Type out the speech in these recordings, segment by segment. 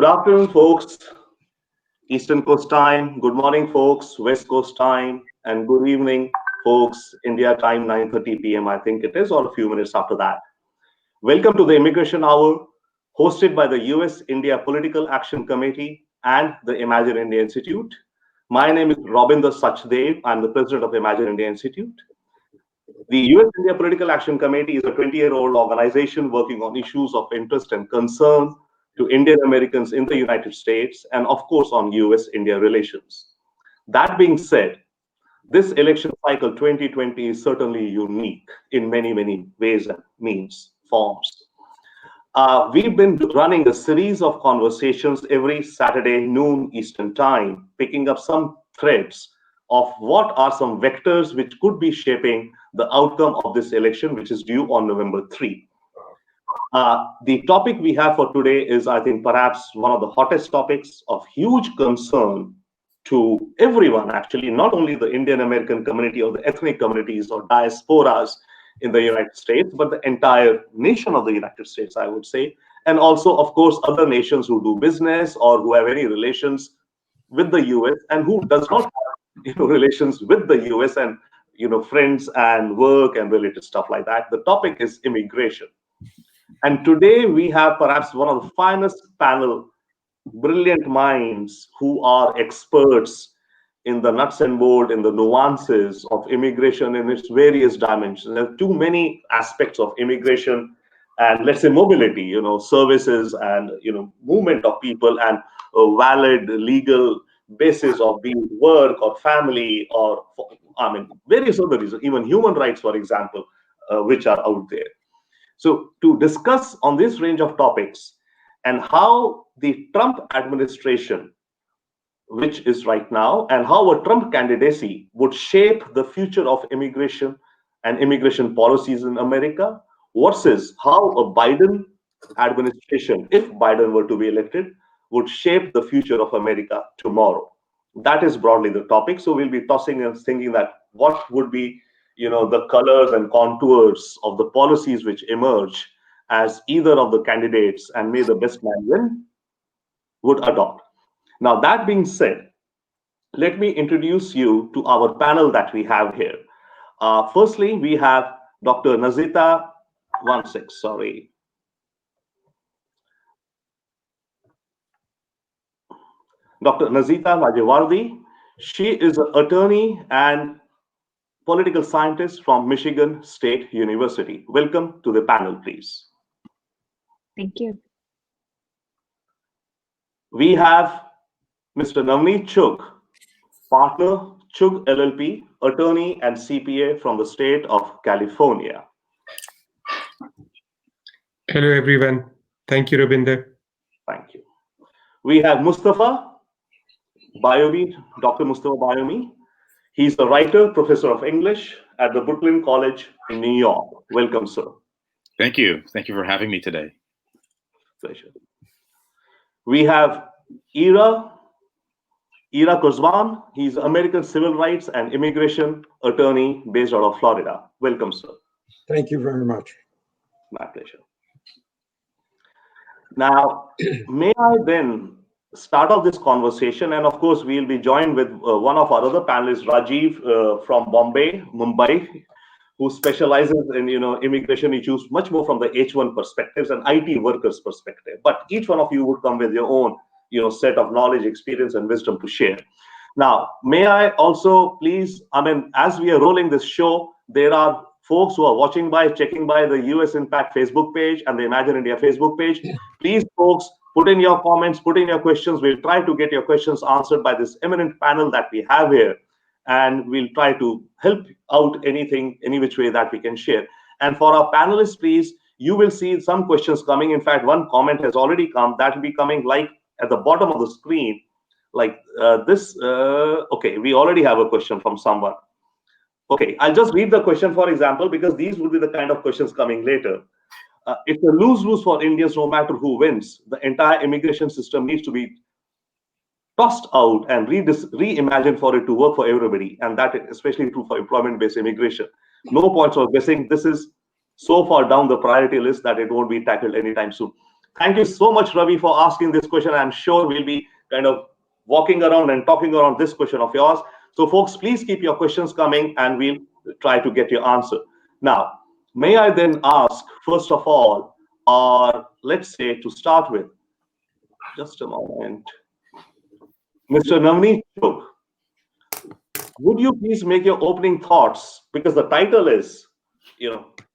Good afternoon, folks. Eastern Coast time. Good morning, folks. West Coast time. And good evening, folks. India time, 9:30 p.m. I think it is, or a few minutes after that. Welcome to the Immigration Hour, hosted by the US-India Political Action Committee and the Imagine India Institute. My name is Robinder Sachdev. I'm the president of Imagine India Institute. The US-India Political Action Committee is a 20-year-old organization working on issues of interest and concern to Indian Americans in the United States and, of course, on US-India relations. That being said, this election cycle 2020 is certainly unique in many, many ways and means, forms. We've been running a series of conversations every Saturday noon Eastern time, picking up some threads of what are some vectors which could be shaping the outcome of this election, which is due on November 3. The topic we have for today is, I think, perhaps one of the hottest topics of huge concern to everyone, actually, not only the Indian American community or the ethnic communities or diasporas in the United States, but the entire nation of the United States, I would say, and also, of course, other nations who do business or who have any relations with the US and who does not have relations with the US and friends and work and related stuff like that. The topic is immigration. And today we have perhaps one of the finest panel, brilliant minds who are experts in the nuts and bolts, in the nuances of immigration in its various dimensions. There are too many aspects of immigration and, let's say, mobility, services and, movement of people and a valid legal basis of being work or family or, various other reasons, even human rights, for example, which are out there. So to discuss on this range of topics and how the Trump administration, which is right now, and how a Trump candidacy would shape the future of immigration and immigration policies in America versus how a Biden administration, if Biden were to be elected, would shape the future of America tomorrow. That is broadly the topic. So we'll be tossing and thinking that what would be the colors and contours of the policies which emerge as either of the candidates, and may the best man win, would adopt. Now, that being said, let me introduce you to our panel that we have here. Firstly, we have Dr. Nazita, Dr. Nazita Vajevardi. She is an attorney and political scientist from Michigan State University. Welcome to the panel, please. Thank you. We have Mr. Navneet Chugh, partner, Chugh LLP, attorney and CPA from the state of California. Hello, everyone. Thank you, Robinder. Thank you. We have Mustafa Bayoumi, Dr. Mustafa Bayoumi. He's the writer, professor of English at the Brooklyn College in New York. Welcome, sir. Thank you. Thank you for having me today. Pleasure. We have Ira Kurzban. He's American civil rights and immigration attorney based out of Florida. Welcome, sir. Thank you very much. My pleasure. Now, may I then start off this conversation, and of course, we'll be joined with one of our other panelists, Rajiv from Mumbai, who specializes in immigration issues much more from the H1 perspectives and IT workers perspective. But each one of you would come with your own set of knowledge, experience, and wisdom to share. Now, may I also please, as we are rolling this show, there are folks who are checking by the US Impact Facebook page and the Imagine India Facebook page. Please, folks, put in your comments, put in your questions. We'll try to get your questions answered by this eminent panel that we have here. And we'll try to help out anything, any which way that we can share. And for our panelists, please, you will see some questions coming. In fact, one comment has already come. That will be coming like at the bottom of the screen, like this. Okay, we already have a question from someone. Okay, I'll just read the question, for example, because these would be the kind of questions coming later. It's a lose-lose for Indians, no matter who wins. The entire immigration system needs to be tossed out and reimagined for it to work for everybody. And that is especially true for employment-based immigration. No points of guessing. This is so far down the priority list that it won't be tackled anytime soon. Thank you so much, Ravi, for asking this question. I'm sure we'll be kind of walking around and talking around this question of yours. So, folks, please keep your questions coming and we'll try to get your answer. Now, may I then ask, first of all, or let's say to start with, just a moment, Mr. Navneet Chok, would you please make your opening thoughts? Because the title is,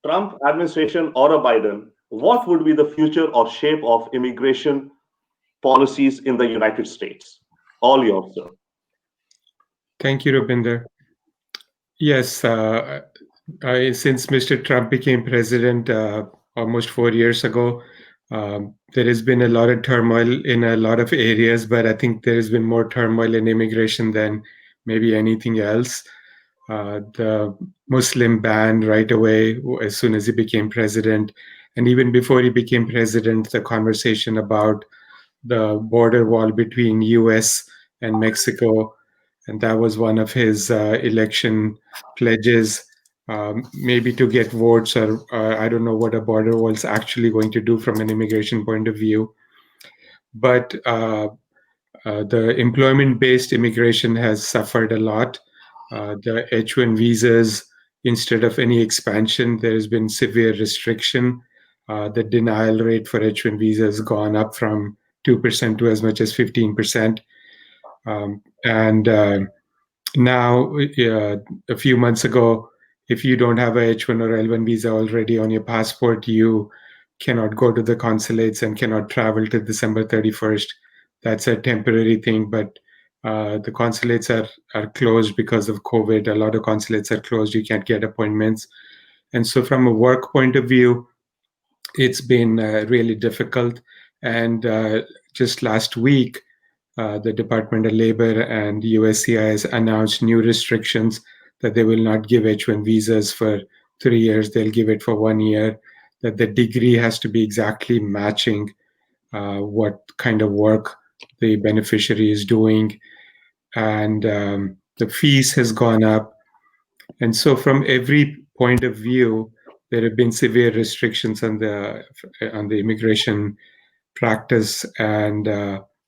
Trump administration or a Biden, what would be the future or shape of immigration policies in the United States? All yours, sir. Thank you, Robinder. Yes, since Mr. Trump became president almost 4 years ago, there has been a lot of turmoil in a lot of areas, but I think there has been more turmoil in immigration than maybe anything else. The Muslim ban right away as soon as he became president, and even before he became president, the conversation about the border wall between US and Mexico, and that was one of his election pledges, maybe to get votes, or I don't know what a border wall is actually going to do from an immigration point of view. But the employment-based immigration has suffered a lot. The H1 visas, instead of any expansion, there has been severe restriction. The denial rate for H1 visas has gone up from 2% to as much as 15%. Now, a few months ago, if you don't have a H1 or L1 visa already on your passport, you cannot go to the consulates and cannot travel till December 31st. That's a temporary thing, but the consulates are closed because of COVID. A lot of consulates are closed. You can't get appointments. And so from a work point of view, it's been really difficult. And just last week, the Department of Labor and USCIS announced new restrictions that they will not give H1 visas for 3 years. They'll give it for 1 year, that the degree has to be exactly matching what kind of work the beneficiary is doing. And the fees has gone up. And so from every point of view, there have been severe restrictions on the immigration practice, and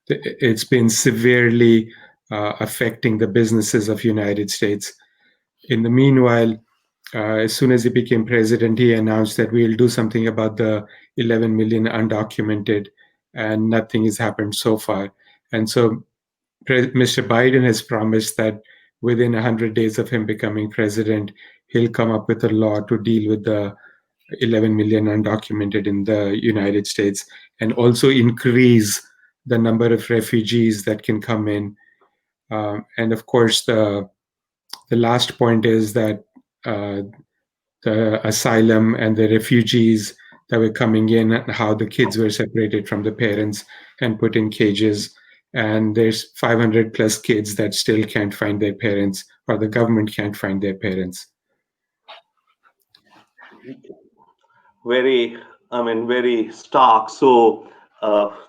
it's been severely affecting the businesses of United States. In the meanwhile, as soon as he became president, he announced that we'll do something about the 11 million undocumented, and nothing has happened so far. And so Mr. Biden has promised that within 100 days of him becoming president, he'll come up with a law to deal with the 11 million undocumented in the United States, and also increase the number of refugees that can come in. And of course, the last point is that the asylum and the refugees that were coming in, and how the kids were separated from the parents and put in cages. And there's 500 plus kids that still can't find their parents, or the government can't find their parents. Very stark. So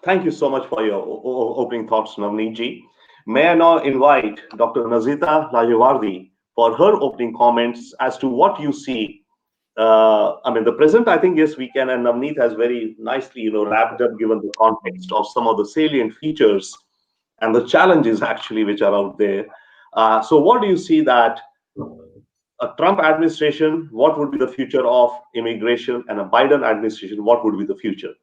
thank you so much for your opening thoughts, Navneet ji. May I now invite Dr. Nazita Lajawardi for her opening comments as to what you see. The present, I think, yes, we can, and Navneet has very nicely, wrapped up, given the context of some of the salient features and the challenges actually which are out there. So what do you see that a Trump administration, what would be the future of immigration, and a Biden administration, what would be the future?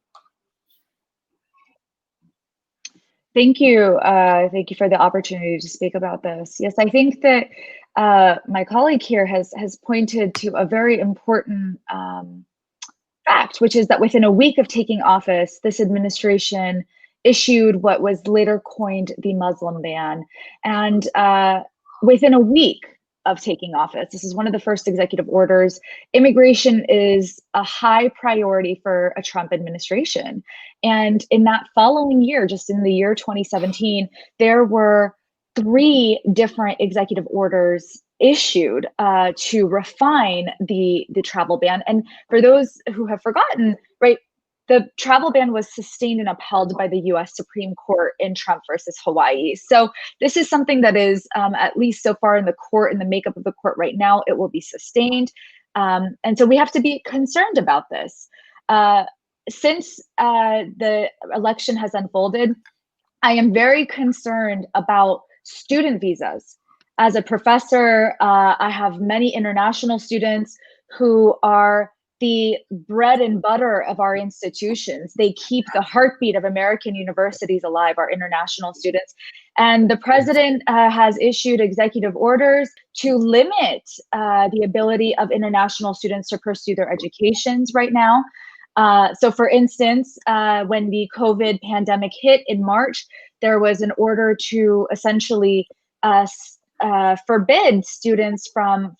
Thank you. Thank you for the opportunity to speak about this. Yes, I think that my colleague here has pointed to a very important fact, which is that within a week of taking office, this administration issued what was later coined the Muslim ban. And within a week of taking office, this is one of the first executive orders. Immigration is a high priority for a Trump administration. And in that following year, just in the year 2017, there were 3 different executive orders issued to refine the travel ban. And for those who have forgotten, right, the travel ban was sustained and upheld by the US Supreme Court in Trump versus Hawaii. So this is something that is, at least so far in the court, in the makeup of the court right now, it will be sustained. And so we have to be concerned about this. since the election has unfolded, I am very concerned about student visas. As a professor, I have many international students who are the bread and butter of our institutions. They keep the heartbeat of American universities alive, our international students. And the president has issued executive orders to limit the ability of international students to pursue their educations right now. So for instance, when the COVID pandemic hit in March, there was an order to essentially forbid students from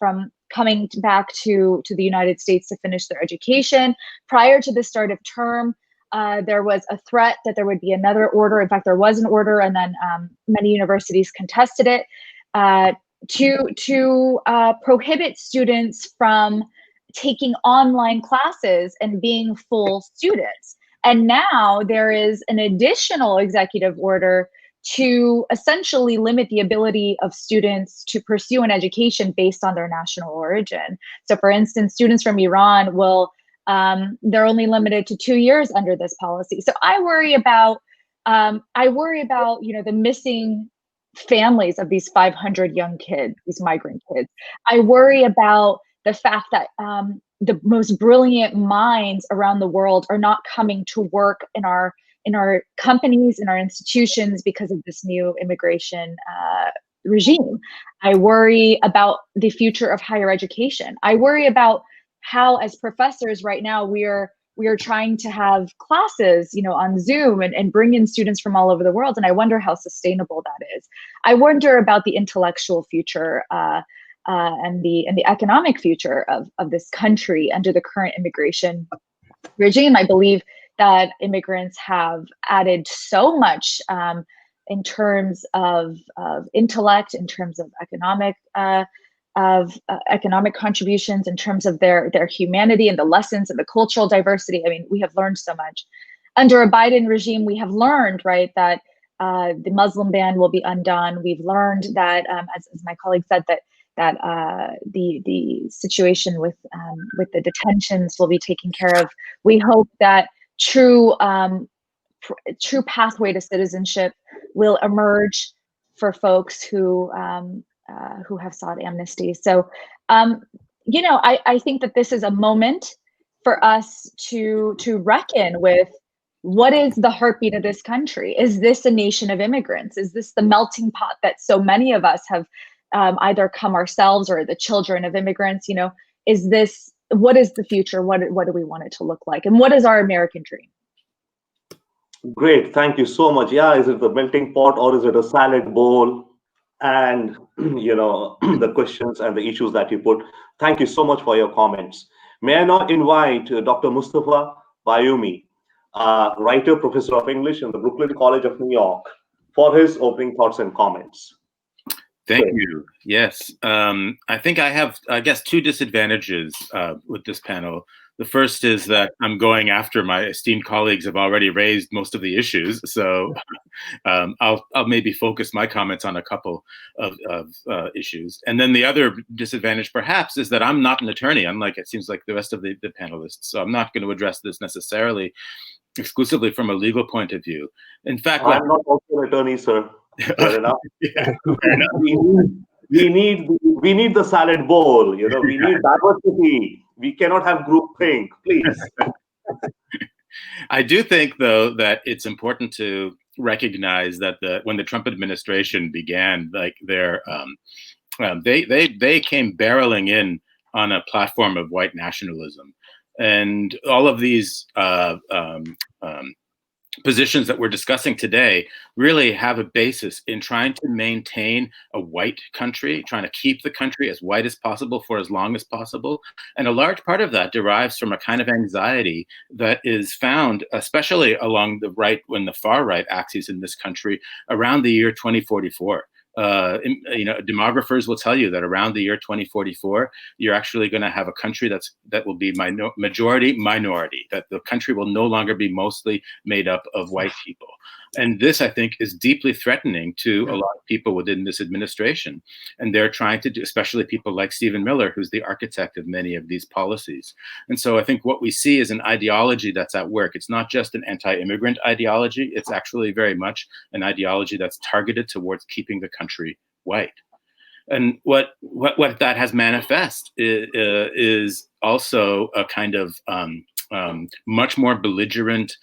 coming back to the United States to finish their education. Prior to the start of term, there was a threat that there would be another order. In fact, there was an order, and then many universities contested it to prohibit students from taking online classes and being full students. And now there is an additional executive order to essentially limit the ability of students to pursue an education based on their national origin. So for instance, students from Iran will, they're only limited to 2 years under this policy. So I worry about, the missing families of these 500 young kids, these migrant kids. I worry about the fact that the most brilliant minds around the world are not coming to work in our companies, in our institutions, because of this new immigration regime. I worry about the future of higher education. I worry about how, as professors right now, we are trying to have classes, on Zoom and bring in students from all over the world. And I wonder how sustainable that is. I wonder about the intellectual future and the economic future of this country under the current immigration regime. I believe that immigrants have added so much in terms of intellect, in terms of economic contributions, in terms of their humanity and the lessons and the cultural diversity. I mean, we have learned so much. Under a Biden regime, we have learned, right, that the Muslim ban will be undone. We've learned that, as my colleague said, that the situation with the detentions will be taken care of. We hope that true pathway to citizenship will emerge for folks who have sought amnesty. So, I think that this is a moment for us to reckon with what is the heartbeat of this country. Is this a nation of immigrants? Is this the melting pot that so many of us have either come ourselves or the children of immigrants? What is the future? What do we want it to look like? And what is our American dream? Great, thank you so much. Yeah, is it the melting pot or is it a salad bowl? And the questions and the issues that you put. Thank you so much for your comments. May I now invite Dr. Mustafa Bayoumi, writer, professor of English in the Brooklyn College of New York, for his opening thoughts and comments. Thank you. Yes. I think I have, two disadvantages with this panel. The first is that I'm going after my esteemed colleagues have already raised most of the issues. So I'll maybe focus my comments on a couple of issues. And then the other disadvantage perhaps is that I'm not an attorney, unlike it seems like the rest of the panelists. So I'm not going to address this necessarily exclusively from a legal point of view. In fact, I'm not also an attorney, sir. Fair enough. Yeah, fair enough. We need the salad bowl. We need diversity. We cannot have groupthink, please. I do think, though, that it's important to recognize that when the Trump administration began, like they came barreling in on a platform of white nationalism, and all of these positions that we're discussing today really have a basis in trying to maintain a white country, trying to keep the country as white as possible for as long as possible. And a large part of that derives from a kind of anxiety that is found, especially along the right, when the far right axis in this country, around the year 2044. Demographers will tell you that around the year 2044, you're actually going to have a country that will be majority minority, that the country will no longer be mostly made up of white people. And this, I think, is deeply threatening to a lot of people within this administration. And they're trying to do, especially people like Stephen Miller, who's the architect of many of these policies. And so I think what we see is an ideology that's at work. It's not just an anti-immigrant ideology. It's actually very much an ideology that's targeted towards keeping the country white. And what that has manifest is also a kind of much more belligerent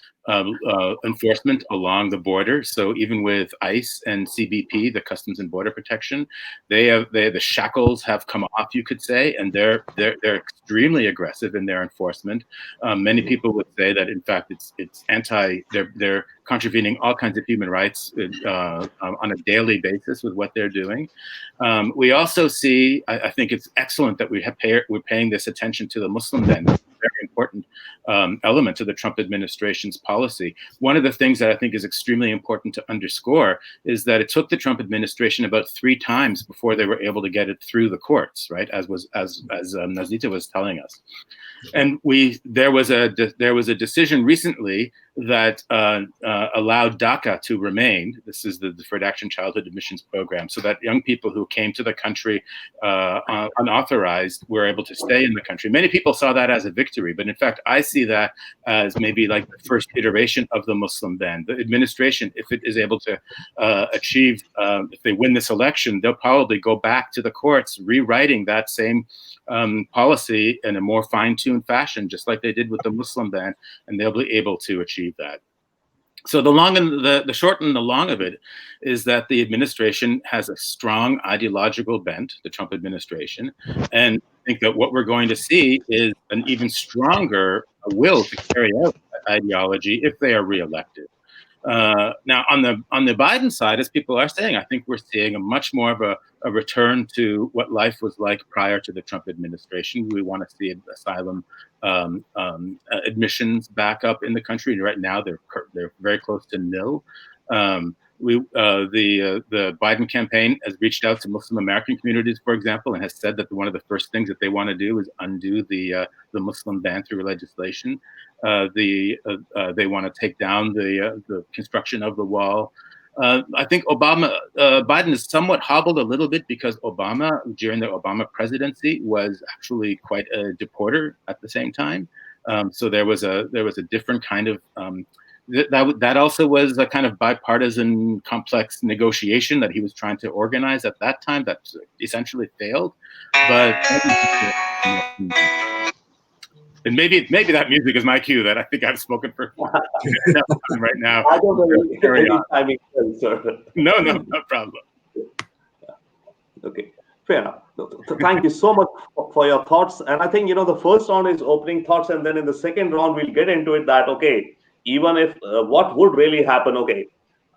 enforcement along the border. So even with ICE and CBP, the Customs and Border Protection, the shackles have come off, you could say, and they're extremely aggressive in their enforcement. Many people would say that in fact they're contravening all kinds of human rights on a daily basis with what they're doing. We also see, I think it's excellent that we're paying this attention to the Muslim ban. Very important element of the Trump administration's policy. One of the things that I think is extremely important to underscore is that it took the Trump administration about 3 times before they were able to get it through the courts, right? As Nazita was telling us. And there was a decision recently that allowed DACA to remain. This is the Deferred Action Childhood Admissions Program, so that young people who came to the country unauthorized were able to stay in the country. Many people saw that as a victory, but in fact, I see that as maybe like the first iteration of the Muslim ban. The administration, if it is able to achieve, if they win this election, they'll probably go back to the courts, rewriting that same policy in a more fine-tuned fashion, just like they did with the Muslim ban, and they'll be able to achieve that. So the short and the long of it is that the administration has a strong ideological bent, the Trump administration, and I think that what we're going to see is an even stronger will to carry out that ideology if they are reelected. Now, on the Biden side, as people are saying, I think we're seeing a much more of a return to what life was like prior to the Trump administration. We want to see asylum admissions back up in the country. Right now, they're very close to nil. The Biden campaign has reached out to Muslim American communities, for example, and has said that one of the first things that they want to do is undo the Muslim ban through legislation. They want to take down the construction of the wall. I think Biden is somewhat hobbled a little bit because Obama, during the Obama presidency, was actually quite a deporter at the same time. So there was a different kind of that also was a kind of bipartisan complex negotiation that he was trying to organize at that time that essentially failed. But and maybe that music is my cue that I think I've spoken for enough time right now. I don't know any timing, sir. No problem. Okay, fair enough. Thank you so much for your thoughts. And I think, the first round is opening thoughts, and then in the second round, we'll get into it that, okay, even if what would really happen, okay,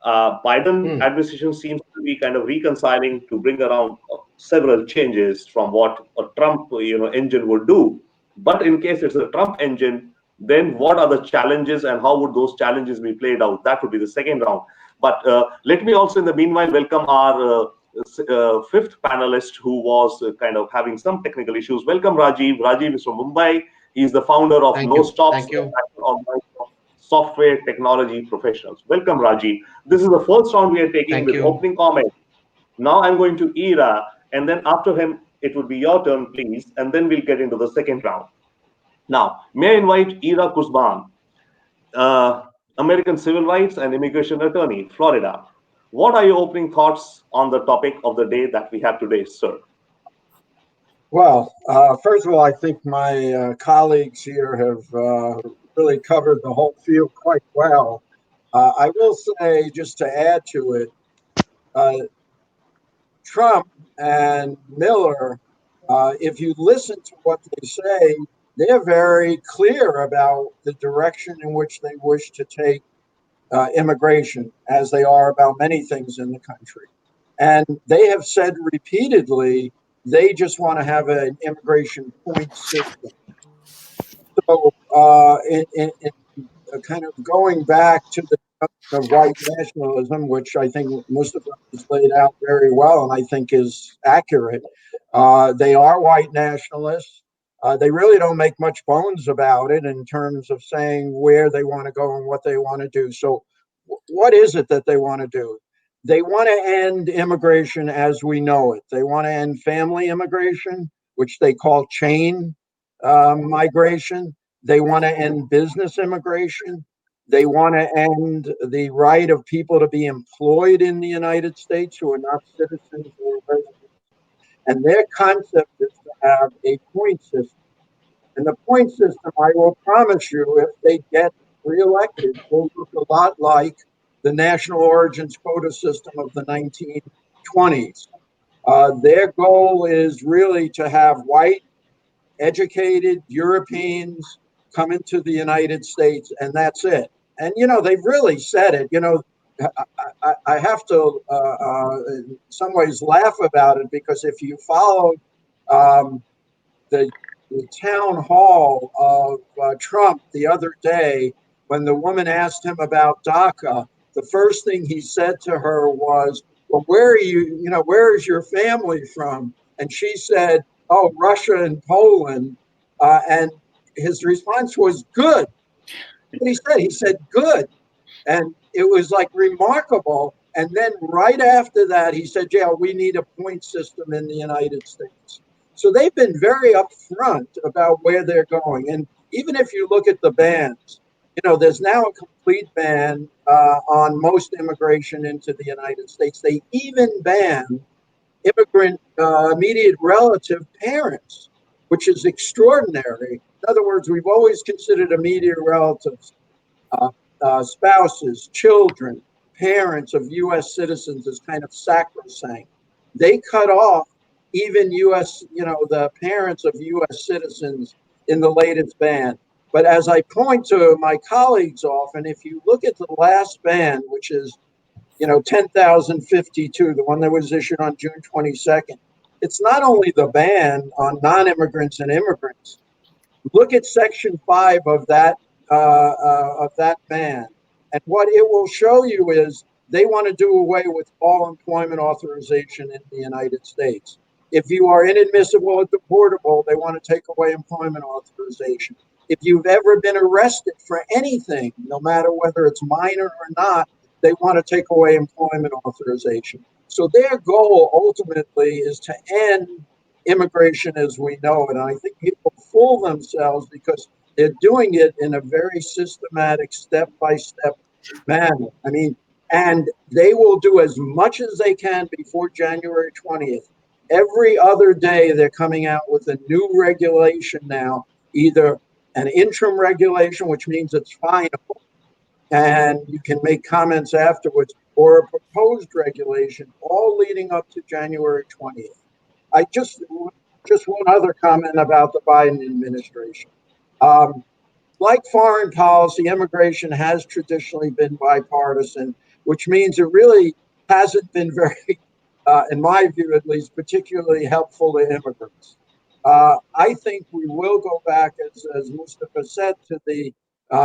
Biden administration seems to be kind of reconciling to bring around several changes from what a Trump, engine would do. But in case it's a Trump engine, then what are the challenges and how would those challenges be played out? That would be the second round. But let me also, in the meanwhile, welcome our fifth panelist who was kind of having some technical issues. Welcome, Rajiv. Rajiv is from Mumbai. He's the founder of No Stops, software technology professionals. Welcome, Rajiv. This is the first round we are taking with opening comments. Now I'm going to Ira, and then after him, it would be your turn, please, and then we'll get into the second round. Now, may I invite Ira Kuzban, American civil rights and immigration attorney, Florida. What are your opening thoughts on the topic of the day that we have today, sir? Well, first of all, I think my colleagues here have really covered the whole field quite well. I will say, just to add to it, Trump and Miller, if you listen to what they say, they're very clear about the direction in which they wish to take immigration, as they are about many things in the country. And they have said repeatedly, they just want to have an immigration point system. So in kind of going back to the of white nationalism, which I think Mustafa has laid out very well and I think is accurate. They are white nationalists. They really don't make much bones about it in terms of saying where they want to go and what they want to do. So what is it that they want to do? They want to end immigration as we know it. They want to end family immigration, which they call chain migration. They want to end business immigration. They want to end the right of people to be employed in the United States who are not citizens or residents. And their concept is to have a point system. And the point system, I will promise you, if they get reelected, will look a lot like the national origins quota system of the 1920s. Their goal is really to have white, educated Europeans come into the United States, and that's it. And, they've really said it. I have to, in some ways, laugh about it, because if you follow the town hall of Trump the other day, when the woman asked him about DACA, the first thing he said to her was, well, where are you, where is your family from? And she said, oh, Russia and Poland. And his response was, good. What he said, good. And it was like remarkable. And then right after that, he said, yeah, we need a point system in the United States. So they've been very upfront about where they're going. And even if you look at the bans, there's now a complete ban on most immigration into the United States. They even ban immigrant immediate relative parents, which is extraordinary. In other words, we've always considered immediate relatives, spouses, children, parents of U.S. citizens as kind of sacrosanct. They cut off even U.S., the parents of U.S. citizens in the latest ban. But as I point to my colleagues often, if you look at the last ban, which is 10,052, the one that was issued on June 22nd, it's not only the ban on non-immigrants and immigrants. Look at Section 5 of that ban, and what it will show you is they want to do away with all employment authorization in the United States. If you are inadmissible or deportable, they want to take away employment authorization. If you've ever been arrested for anything, no matter whether it's minor or not, they want to take away employment authorization. So their goal ultimately is to end immigration as we know it. And I think people fool themselves because they're doing it in a very systematic, step-by-step manner. And they will do as much as they can before January 20th. Every other day, they're coming out with a new regulation now, either an interim regulation, which means it's final, and you can make comments afterwards, or a proposed regulation, all leading up to January 20th. I just one other comment about the Biden administration. Like foreign policy, immigration has traditionally been bipartisan, which means it really hasn't been very, in my view at least, particularly helpful to immigrants. I think we will go back, as Mustafa said, to the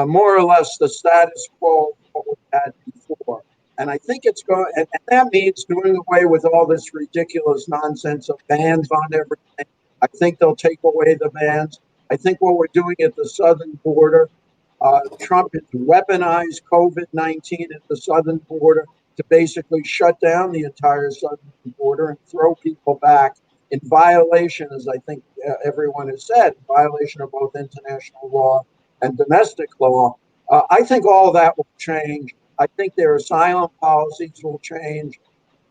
more or less the status quo of what we had before. And I think it's going, and that means doing away with all this ridiculous nonsense of bans on everything. I think they'll take away the bans. I think what we're doing at the southern border, Trump has weaponized COVID-19 at the southern border to basically shut down the entire southern border and throw people back in violation, as I think everyone has said, in violation of both international law and domestic law. I think all of that will change. I think their asylum policies will change.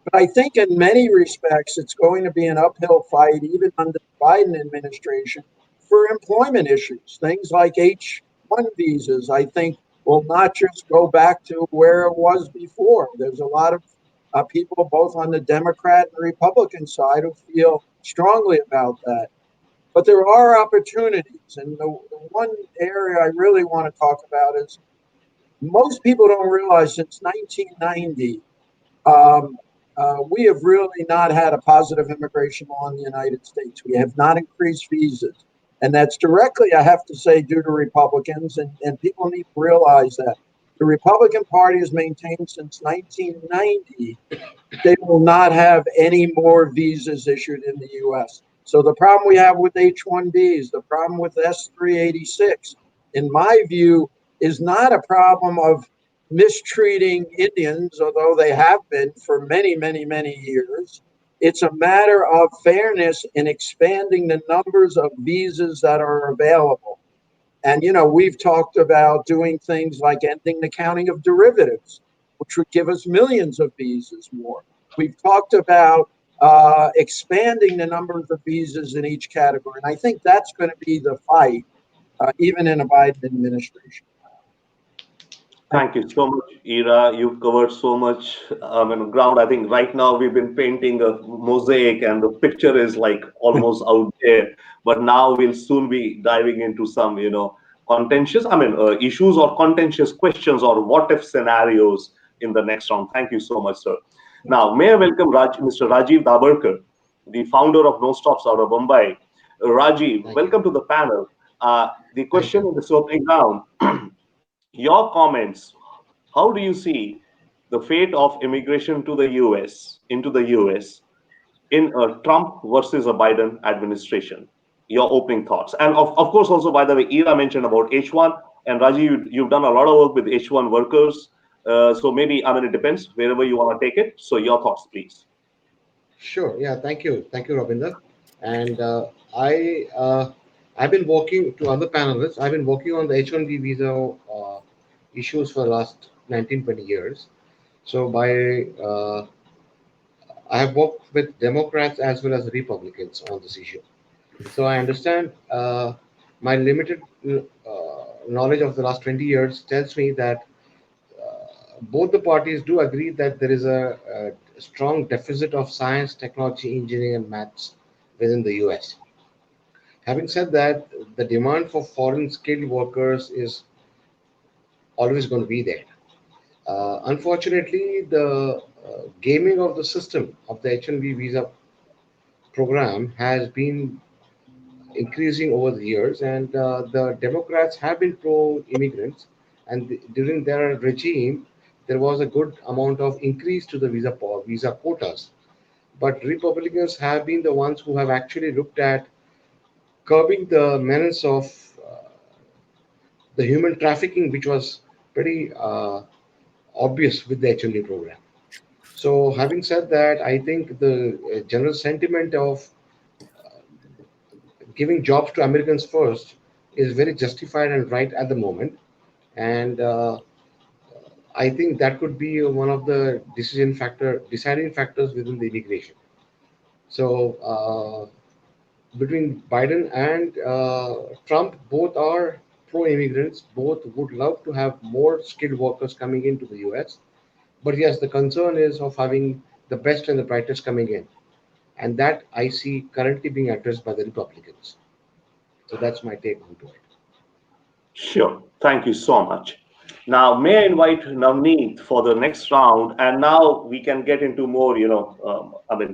But I think in many respects, it's going to be an uphill fight, even under the Biden administration, for employment issues. Things like H1 visas, I think, will not just go back to where it was before. There's a lot of people, both on the Democrat and Republican side, who feel strongly about that. But there are opportunities. And the one area I really want to talk about is most people don't realize since 1990, we have really not had a positive immigration law in the United States. We have not increased visas. And that's directly, I have to say, due to Republicans. And people need to realize that. The Republican Party has maintained since 1990 they will not have any more visas issued in the U.S. So the problem we have with H1Bs, the problem with S386, in my view, is not a problem of mistreating Indians, although they have been for many, many, many years. It's a matter of fairness in expanding the numbers of visas that are available. And, we've talked about doing things like ending the counting of derivatives, which would give us millions of visas more. We've talked about expanding the numbers of visas in each category. And I think that's going to be the fight, even in a Biden administration. Thank you so much, Ira. You've covered so much ground. I think right now we've been painting a mosaic, and the picture is like almost out there. But now we'll soon be diving into some, contentious, issues or contentious questions or what if scenarios in the next round. Thank you so much, sir. Now, may I welcome Mr. Rajiv Dabarkar, the founder of No Stops out of Mumbai. Rajiv, welcome to the panel. The question in this opening round. Your comments. How do you see the fate of immigration to the US, into the US, in a Trump versus a Biden administration? Your opening thoughts. And of course, also, by the way, Ira mentioned about H1. And Raji, you've done a lot of work with H1 workers. So maybe, it depends wherever you want to take it. So your thoughts, please. Sure. Yeah. Thank you. Thank you, Robinder. And I've been working to other panelists. I've been working on the H1B visa issues for the last 19, 20 years. So I have worked with Democrats as well as Republicans on this issue. So I understand my limited knowledge of the last 20 years tells me that both the parties do agree that there is a strong deficit of science, technology, engineering, and maths within the US. Having said that, the demand for foreign skilled workers is always going to be there. Unfortunately, the gaming of the system of the H1B visa program has been increasing over the years, and the Democrats have been pro-immigrants, and during their regime, there was a good amount of increase to the visa quotas. But Republicans have been the ones who have actually looked at curbing the menace of the human trafficking, which was pretty obvious with the H1B program. So, having said that, I think the general sentiment of giving jobs to Americans first is very justified and right at the moment. And I think that could be one of the deciding factors within the immigration. So, between Biden and Trump, both are pro-immigrants. Both would love to have more skilled workers coming into the US. But yes, the concern is of having the best and the brightest coming in. And that I see currently being addressed by the Republicans. So that's my take on it. Sure. Thank you so much. Now, may I invite Navneet for the next round? And now we can get into more,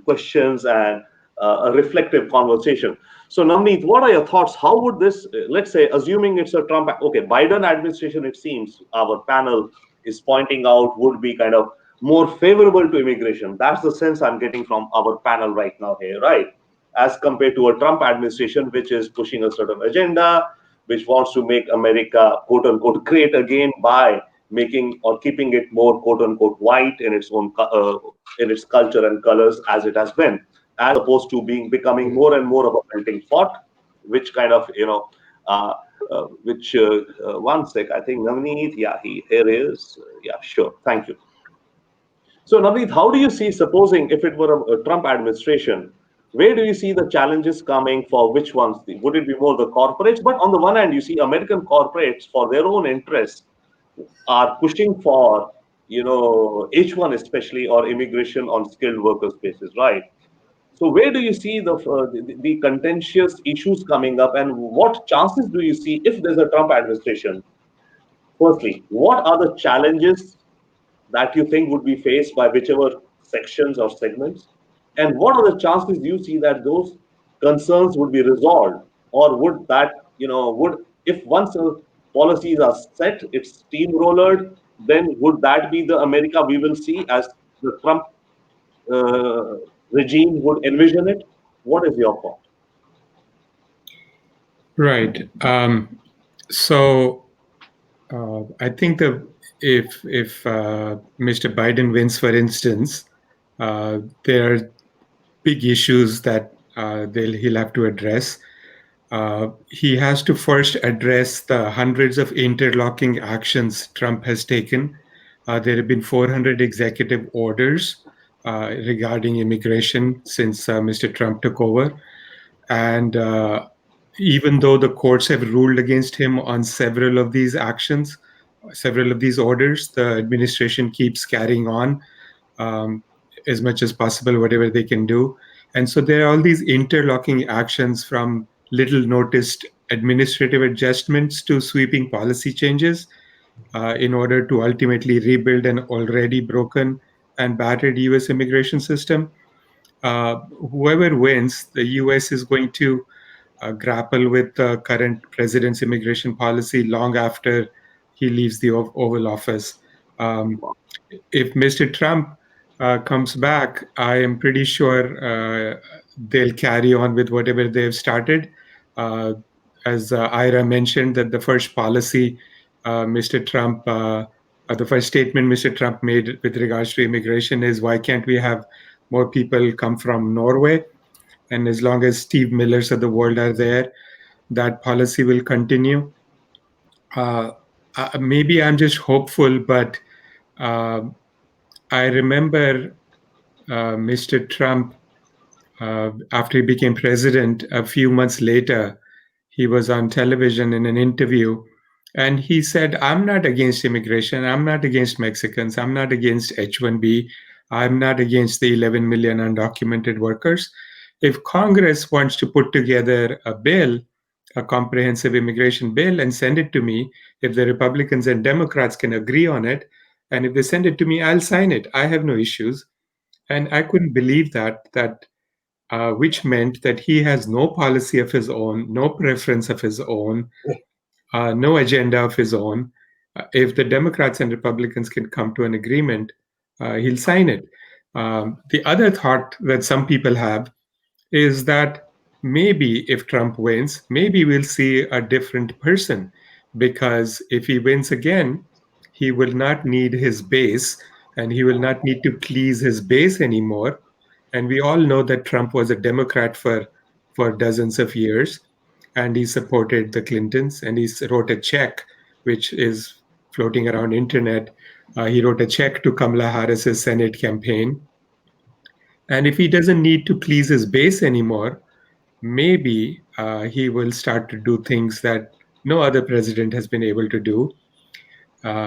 questions and a reflective conversation. So, Navneet, what are your thoughts? How would this, let's say, assuming it's a Trump, Biden administration, it seems our panel is pointing out, would be kind of more favorable to immigration. That's the sense I'm getting from our panel right now here, right? As compared to a Trump administration, which is pushing a certain agenda, which wants to make America, quote unquote, great again by making or keeping it more, quote unquote, white in its own, in its culture and colors as it has been, as opposed to becoming more and more of a melting pot, which kind of, one sec, I think Navneet, yeah, here is, yeah, sure, thank you. So Navneet, how do you see, supposing if it were a Trump administration, where do you see the challenges coming for which ones? Would it be more the corporates? But on the one hand, you see American corporates for their own interests are pushing for, H1 especially, or immigration on skilled workers basis, right? So where do you see the contentious issues coming up, and what chances do you see if there's a Trump administration? Firstly, what are the challenges that you think would be faced by whichever sections or segments? And what are the chances you see that those concerns would be resolved? Or would that, if once policies are set, it's steamrollered, then would that be the America we will see as the Trump regime would envision it? What is your thought? Right. So I think the if Mr. Biden wins, for instance, there are big issues that he'll have to address. He has to first address the hundreds of interlocking actions Trump has taken. There have been 400 executive orders regarding immigration since Mr. Trump took over. And even though the courts have ruled against him on several of these actions, several of these orders, the administration keeps carrying on um, as much as possible, whatever they can do. And so there are all these interlocking actions, from little noticed administrative adjustments to sweeping policy changes, in order to ultimately rebuild an already broken and battered US immigration system. Whoever wins, the US is going to grapple with the current president's immigration policy long after he leaves the Oval Office. Um, if Mr. Trump comes back, I am pretty sure they'll carry on with whatever they've started. Uh, as Ira mentioned, that the first policy Mr. Trump, the first statement Mr. Trump made with regards to immigration is, why can't we have more people come from Norway? And as long as Steve Millers of the world are there, that policy will continue. Uh, Maybe I'm just hopeful, but uh, I remember Mr. Trump, after he became president, a few months later, he was on television in an interview, and he said, I'm not against immigration. I'm not against Mexicans. I'm not against H1B. I'm not against the 11 million undocumented workers. If Congress wants to put together a bill, a comprehensive immigration bill, and send it to me, if the Republicans and Democrats can agree on it, and if they send it to me, I'll sign it. I have no issues. And I couldn't believe that which meant that he has no policy of his own, no preference of his own, no agenda of his own. If the Democrats and Republicans can come to an agreement, he'll sign it. The other thought that some people have is that maybe if Trump wins, maybe we'll see a different person, because if he wins again, he will not need his base, and he will not need to please his base anymore. And we all know that Trump was a Democrat for dozens of years, and he supported the Clintons, and he wrote a check, which is floating around internet. He wrote a check to Kamala Harris's Senate campaign. And if he doesn't need to please his base anymore, maybe he will start to do things that no other president has been able to do,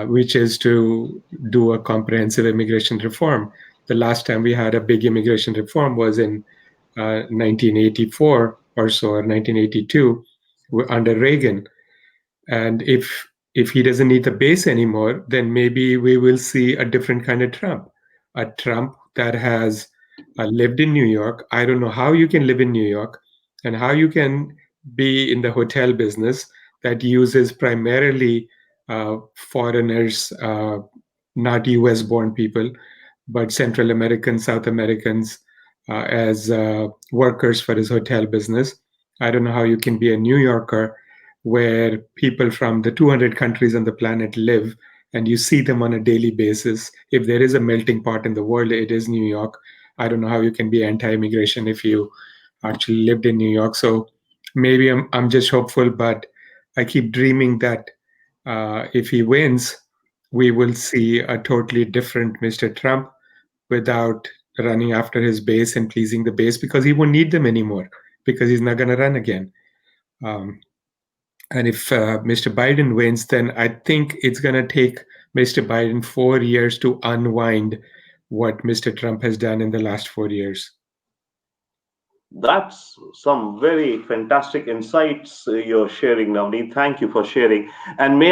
which is to do a comprehensive immigration reform. The last time we had a big immigration reform was in 1984 or so, or 1982, under Reagan. And if he doesn't need the base anymore, then maybe we will see a different kind of Trump, a Trump that has lived in New York. I don't know how you can live in New York and how you can be in the hotel business that uses primarily foreigners, not US born people, but Central Americans, South Americans, as workers for his hotel business. I don't know how you can be a New Yorker where people from the 200 countries on the planet live, and you see them on a daily basis. If there is a melting pot in the world, it is New York. I don't know how you can be anti-immigration if you actually lived in New York. So maybe I'm just hopeful, but I keep dreaming that if he wins, we will see a totally different Mr. Trump, without running after his base and pleasing the base, because he won't need them anymore, because he's not going to run again. And if Mr. Biden wins, then I think it's going to take Mr. Biden 4 years to unwind what Mr. Trump has done in the last 4 years. That's some very fantastic insights you're sharing, Navneet. Thank you for sharing. And we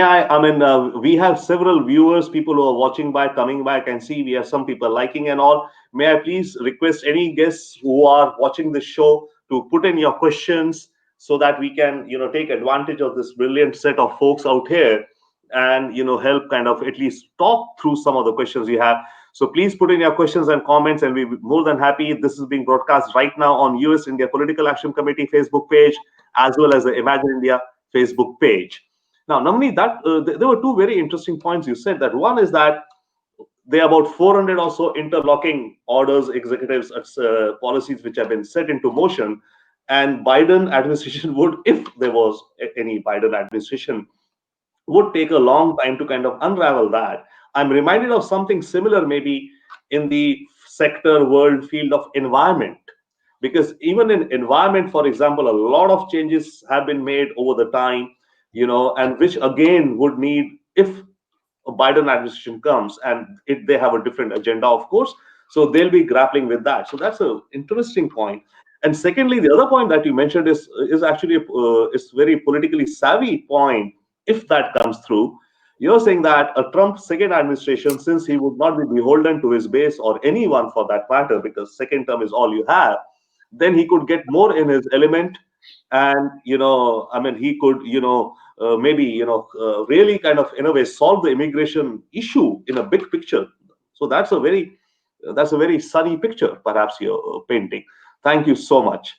have several viewers, people who are watching by, coming back and see. We have some people liking and all. May I please request any guests who are watching the show to put in your questions so that we can, take advantage of this brilliant set of folks out here and, help kind of at least talk through some of the questions you have. So please put in your questions and comments, and we'll be more than happy. This is being broadcast right now on US India Political Action Committee Facebook page, as well as the Imagine India Facebook page. Now, Namni, that there were two very interesting points you said. That one is that there are about 400 or so interlocking orders, executives, policies which have been set into motion, and Biden administration would, if there was any Biden administration, would take a long time to kind of unravel that. I'm reminded of something similar maybe in the sector world field of environment, because even in environment, for example, a lot of changes have been made over the time, and which again would need, if a Biden administration comes, and they have a different agenda, of course, so they'll be grappling with that. So that's an interesting point. And secondly, the other point that you mentioned is actually is very politically savvy point. If that comes through, you're saying that a Trump second administration, since he would not be beholden to his base or anyone for that matter, because second term is all you have, then he could get more in his element, and I mean, he could maybe really kind of in a way solve the immigration issue in a big picture. So that's a very sunny picture perhaps you're painting. Thank you so much.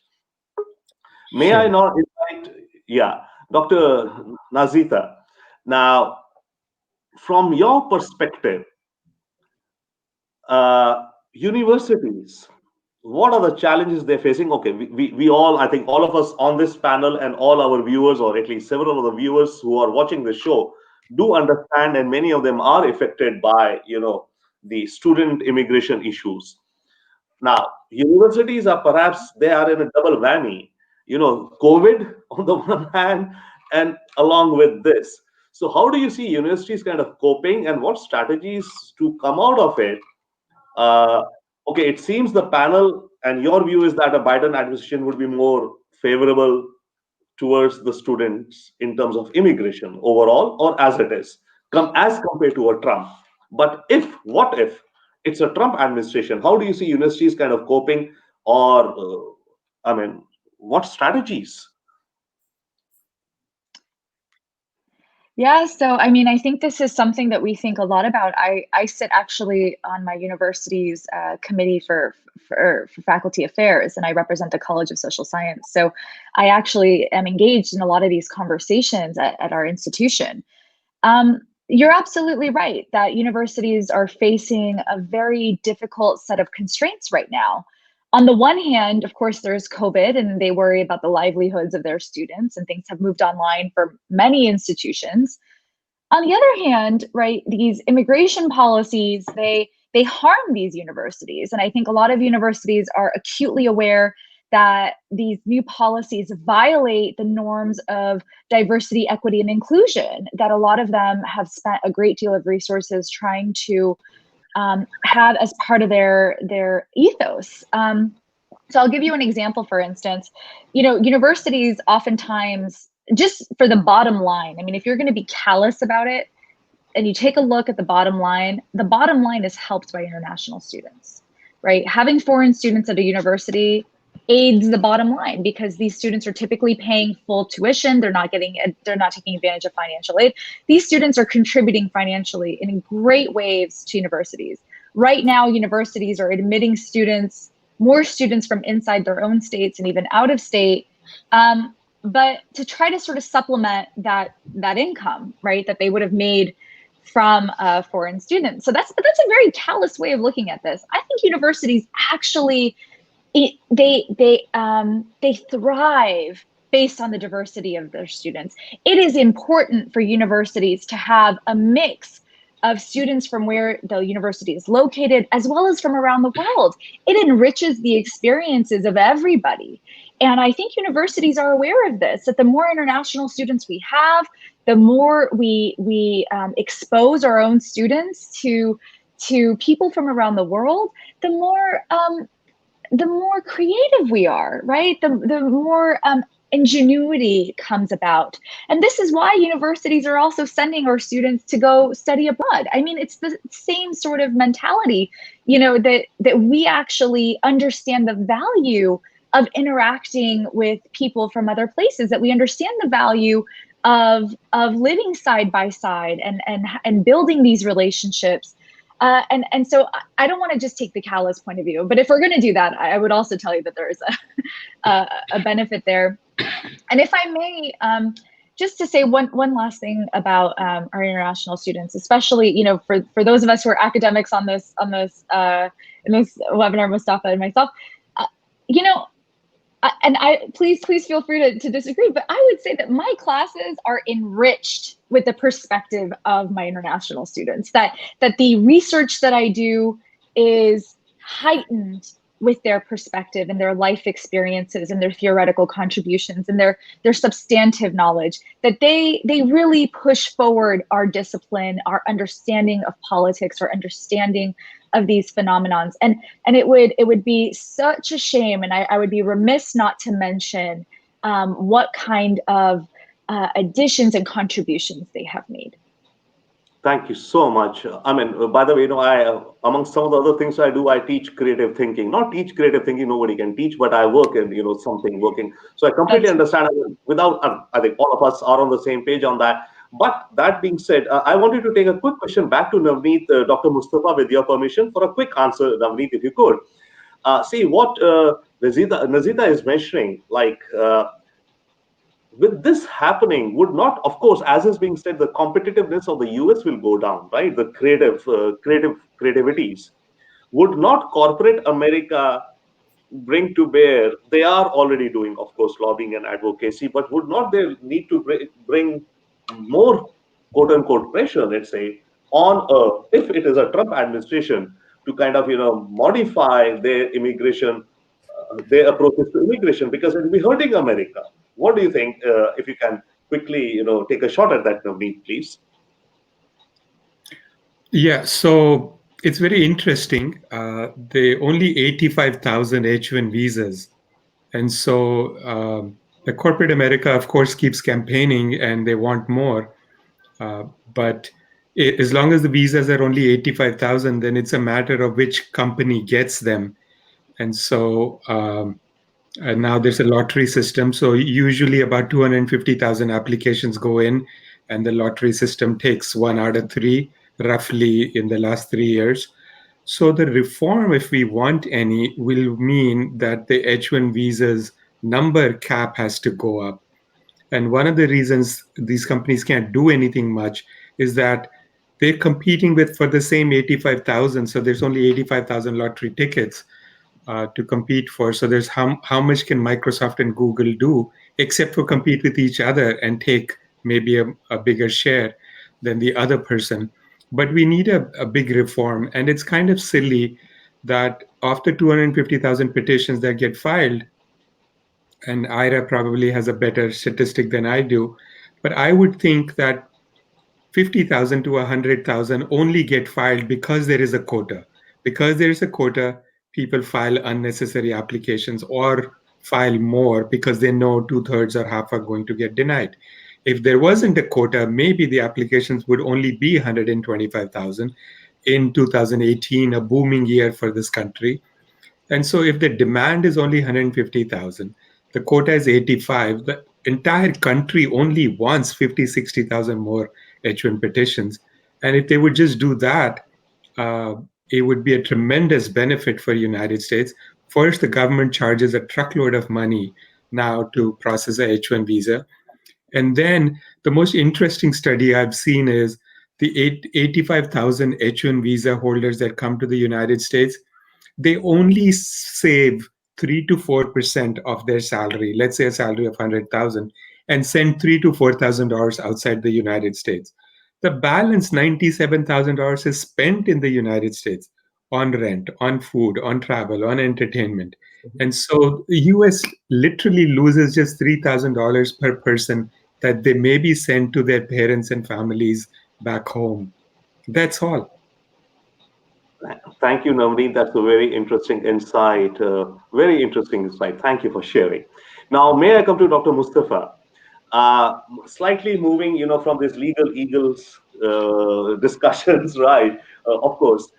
May I Sure. now invite, yeah, Dr. Nazita. Now, from your perspective, universities, what are the challenges they're facing? Okay, we all, I think all of us on this panel and all our viewers, or at least several of the viewers who are watching the show, do understand, and many of them are affected by the student immigration issues. Now, universities are perhaps they are in a double whammy, COVID on the one hand, and along with this. So how do you see universities kind of coping, and what strategies to come out of it? uh, okay, it seems the panel and your view is that a Biden administration would be more favorable towards the students in terms of immigration overall, or as it is, as compared to a Trump. But what if it's a Trump administration? How do you see universities kind of coping, or I mean, what strategies? Yeah, so I mean, I think this is something that we think a lot about. I sit actually on my university's committee for faculty affairs, and I represent the College of Social Science. So I actually am engaged in a lot of these conversations at our institution. You're absolutely right that universities are facing a very difficult set of constraints right now. On the one hand, of course, there's COVID and they worry about the livelihoods of their students, and things have moved online for many institutions. On the other hand, right, these immigration policies, they harm these universities. And I think a lot of universities are acutely aware that these new policies violate the norms of diversity, equity, and inclusion that a lot of them have spent a great deal of resources trying to have as part of their ethos. So I'll give you an example, for instance, universities oftentimes, just for the bottom line, I mean, if you're going to be callous about it and you take a look at the bottom line is helped by international students, right? Having foreign students at a university aids the bottom line because these students are typically paying full tuition. They're not taking advantage of financial aid. These students are contributing financially in great ways to universities. Right now, universities are admitting more students from inside their own states and even out of state, but to try to sort of supplement that income, right, that they would have made from foreign students. So that's a very callous way of looking at this. I think universities actually they thrive based on the diversity of their students. It is important for universities to have a mix of students from where the university is located, as well as from around the world. It enriches the experiences of everybody. And I think universities are aware of this, that the more international students we have, the more we expose our own students to people from around the world, the more creative we are, right? The more ingenuity comes about. And this is why universities are also sending our students to go study abroad. I mean, it's the same sort of mentality, that we actually understand the value of interacting with people from other places, that we understand the value of living side by side and building these relationships. And so I don't want to just take the callous point of view, but if we're going to do that, I would also tell you that there is a benefit there. And if I may, just to say one last thing about our international students, especially, you know, for those of us who are academics on this in this webinar, Mustafa and myself, you know, and please feel free to disagree, but I would say that my classes are enriched with the perspective of my international students, that the research that I do is heightened with their perspective and their life experiences and their theoretical contributions and their substantive knowledge, that they really push forward our discipline, our understanding of politics, our understanding of these phenomenons. And it would be such a shame, and I would be remiss not to mention what kind of additions and contributions they have made. Thank you so much. I mean, by the way, you know, among some of the other things I do, I teach creative thinking. Not teach creative thinking, nobody can teach, but I work in, you know, something working. So I completely understand. Without, I think all of us are on the same page on that. But that being said, I wanted to take a quick question back to Navneet, Dr. Mustafa, with your permission, for a quick answer, Navneet, if you could. See what Nazita is mentioning, like, with this happening, would not, of course, as is being said, the competitiveness of the US will go down, right? The creativities. Would not corporate America bring to bear, they are already doing, of course, lobbying and advocacy, but would not they need to bring more quote unquote pressure, let's say, on if it is a Trump administration, to kind of, you know, modify their immigration, their approaches to immigration, because it will be hurting America. What do you think? If you can quickly, you know, take a shot at that, Navneet, please. Yeah, so it's very interesting. The only 85,000 H1 visas. And so the corporate America, of course, keeps campaigning and they want more. But as long as the visas are only 85,000, then it's a matter of which company gets them. And so now there's a lottery system. So usually about 250,000 applications go in, and the lottery system takes 1 out of 3, roughly, in the last 3 years. So the reform, if we want any, will mean that the H1 visas number cap has to go up. And one of the reasons these companies can't do anything much is that they're competing with for the same 85,000. So there's only 85,000 lottery tickets to compete for. So there's how much can Microsoft and Google do except for compete with each other and take maybe a bigger share than the other person. But we need a big reform. And it's kind of silly that after 250,000 petitions that get filed, and Ira probably has a better statistic than I do, but I would think that 50,000 to 100,000 only get filed because there is a quota. Because there is a quota, people file unnecessary applications or file more because they know 2/3 or half are going to get denied. If there wasn't a quota, maybe the applications would only be 125,000 in 2018, a booming year for this country. And so if the demand is only 150,000, the quota is 85, the entire country only wants 50, 60,000 more H1 petitions. And if they would just do that, it would be a tremendous benefit for the United States. First, the government charges a truckload of money now to process a H1 visa. And then the most interesting study I've seen is the 85,000 H1 visa holders that come to the United States, they only save 3 to 4% of their salary, let's say a salary of 100,000, and send $3,000 to $4,000 outside the United States. The balance, $97,000, is spent in the United States on rent, on food, on travel, on entertainment. And so the US literally loses just $3,000 per person that they maybe send to their parents and families back home. That's all. Thank you, Navneet. That's a very interesting insight. Very interesting insight. Thank you for sharing. Now, may I come to Dr. Mustafa? Slightly moving, you know, from these legal eagles discussions, right? Of course.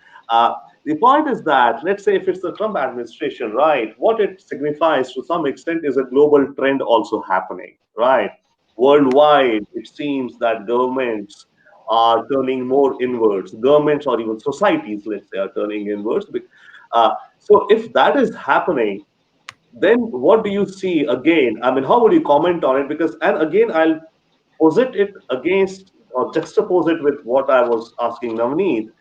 The point is that, let's say, if it's the Trump administration, right, what it signifies to some extent is a global trend also happening, right? Worldwide, it seems that governments are turning more inwards. Governments or even societies, let's say, are turning inwards. So if that is happening, then what do you see again? I mean, how would you comment on it? Because, and again, I'll posit it against or juxtapose it with what I was asking Navneet,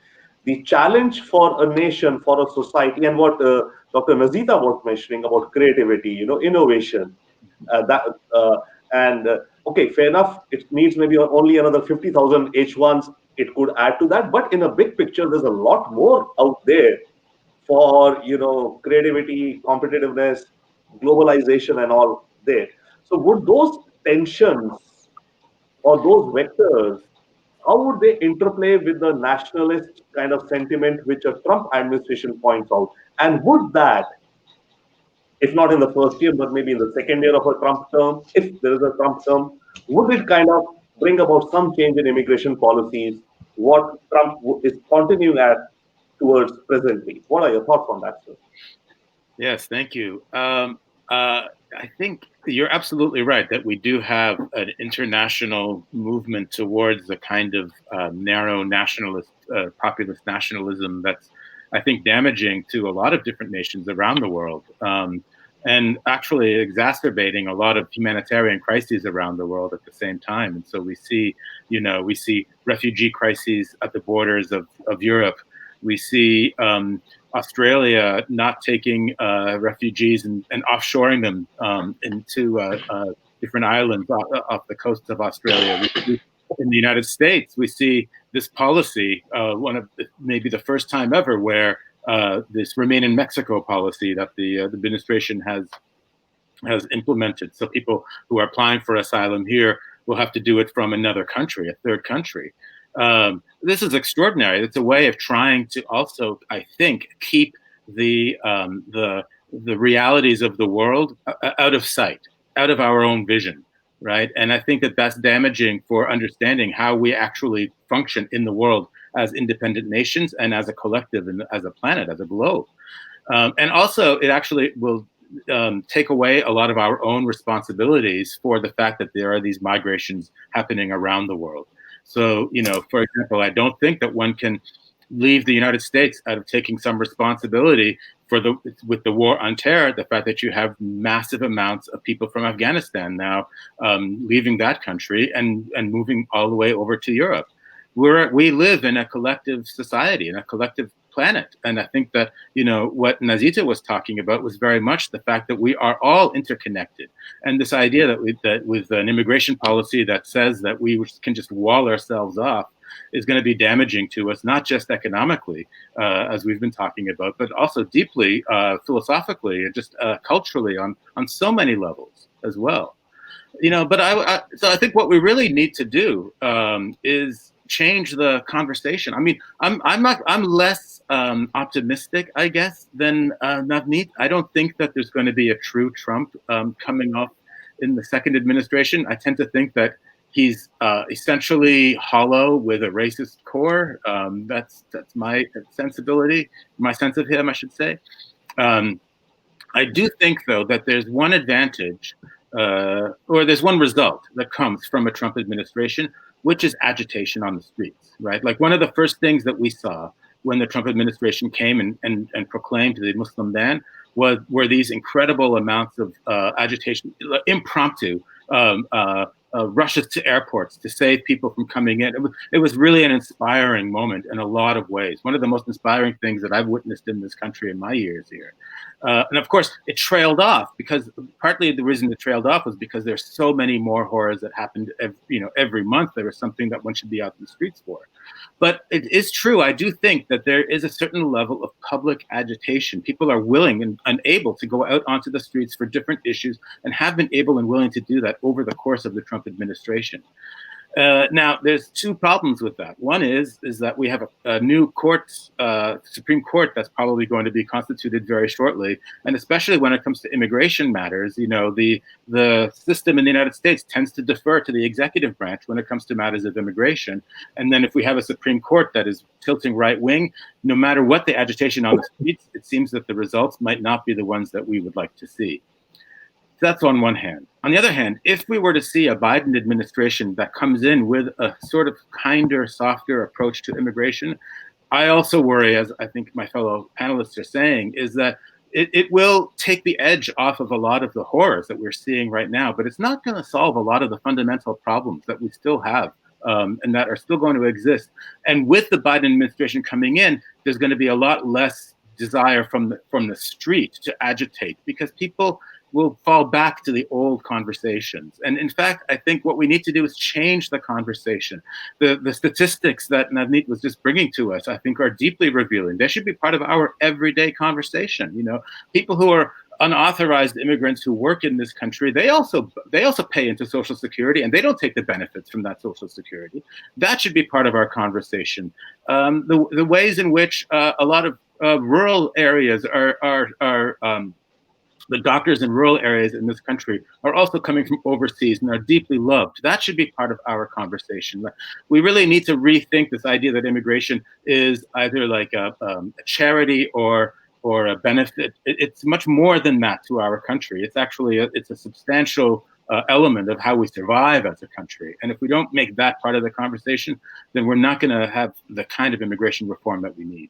the challenge for a nation, for a society, and what Dr. Nazita was mentioning about creativity, innovation, that and okay, fair enough. It needs maybe only another 50,000 H1s. It could add to that, but in a big picture, there's a lot more out there for creativity, competitiveness, globalization, and all there. So, would those tensions or those vectors, how would they interplay with the nationalist kind of sentiment which a Trump administration points out? And would that, if not in the first year, but maybe in the second year of a Trump term, if there is a Trump term, would it kind of bring about some change in immigration policies, what Trump is continuing at towards presently? What are your thoughts on that, sir? Yes, thank you. I think you're absolutely right that we do have an international movement towards a kind of narrow nationalist, populist nationalism that's, I think, damaging to a lot of different nations around the world, and actually exacerbating a lot of humanitarian crises around the world at the same time. And so we see refugee crises at the borders of Europe. We see Australia not taking refugees and offshoring them into different islands off the coast of Australia. In the United States, we see this policy, one of maybe the first time ever, where this Remain in Mexico policy that the administration has implemented. So people who are applying for asylum here will have to do it from another country, a third country. This is extraordinary. It's a way of trying to also, I think, keep the realities of the world out of sight, out of our own vision, right? And I think that that's damaging for understanding how we actually function in the world as independent nations and as a collective and as a planet, as a globe. And also, it actually will take away a lot of our own responsibilities for the fact that there are these migrations happening around the world. So, for example, I don't think that one can leave the United States out of taking some responsibility with the war on terror, the fact that you have massive amounts of people from Afghanistan now leaving that country and moving all the way over to Europe. We live in a collective society, in a collective planet. And I think that, what Nazita was talking about was very much the fact that we are all interconnected. And this idea that with an immigration policy that says that we can just wall ourselves off is going to be damaging to us, not just economically, as we've been talking about, but also deeply philosophically and just culturally on so many levels as well. So I think what we really need to do is change the conversation. I mean, I'm less optimistic, I guess, than Navneet. I don't think that there's going to be a true Trump coming off in the second administration. I tend to think that he's essentially hollow with a racist core. That's my sensibility, my sense of him, I should say. I do think, though, that there's one advantage, or there's one result that comes from a Trump administration, which is agitation on the streets, right? Like one of the first things that we saw when the Trump administration came and proclaimed the Muslim ban were these incredible amounts of agitation, impromptu rushes to airports to save people from coming in. It was really an inspiring moment in a lot of ways. One of the most inspiring things that I've witnessed in this country in my years here. And of course, it trailed off because partly the reason it trailed off was because there's so many more horrors that happened every month. There was something that one should be out in the streets for. But it is true. I do think that there is a certain level of public agitation. People are willing and able to go out onto the streets for different issues and have been able and willing to do that over the course of the Trump administration. Now, there's two problems with that. One is that we have a new Supreme Court that's probably going to be constituted very shortly, and especially when it comes to immigration matters, the system in the United States tends to defer to the executive branch when it comes to matters of immigration. And then if we have a Supreme Court that is tilting right wing, no matter what the agitation on the streets, it seems that the results might not be the ones that we would like to see. That's on one hand. On the other hand, if we were to see a Biden administration that comes in with a sort of kinder, softer approach to immigration, I also worry, as I think my fellow panelists are saying, is that it will take the edge off of a lot of the horrors that we're seeing right now, but it's not going to solve a lot of the fundamental problems that we still have and that are still going to exist. And with the Biden administration coming in, there's going to be a lot less desire from the street to agitate, because people will fall back to the old conversations. And in fact, I think what we need to do is change the conversation. The statistics that Navneet was just bringing to us, I think, are deeply revealing. They should be part of our everyday conversation. You know, people who are unauthorized immigrants who work in this country, they also pay into Social Security, and they don't take the benefits from that Social Security. That should be part of our conversation. The ways in which a lot of rural areas are the doctors in rural areas in this country are also coming from overseas and are deeply loved. That should be part of our conversation. We really need to rethink this idea that immigration is either like a charity or a benefit. It's much more than that to our country. It's actually it's a substantial element of how we survive as a country. And if we don't make that part of the conversation, then we're not going to have the kind of immigration reform that we need.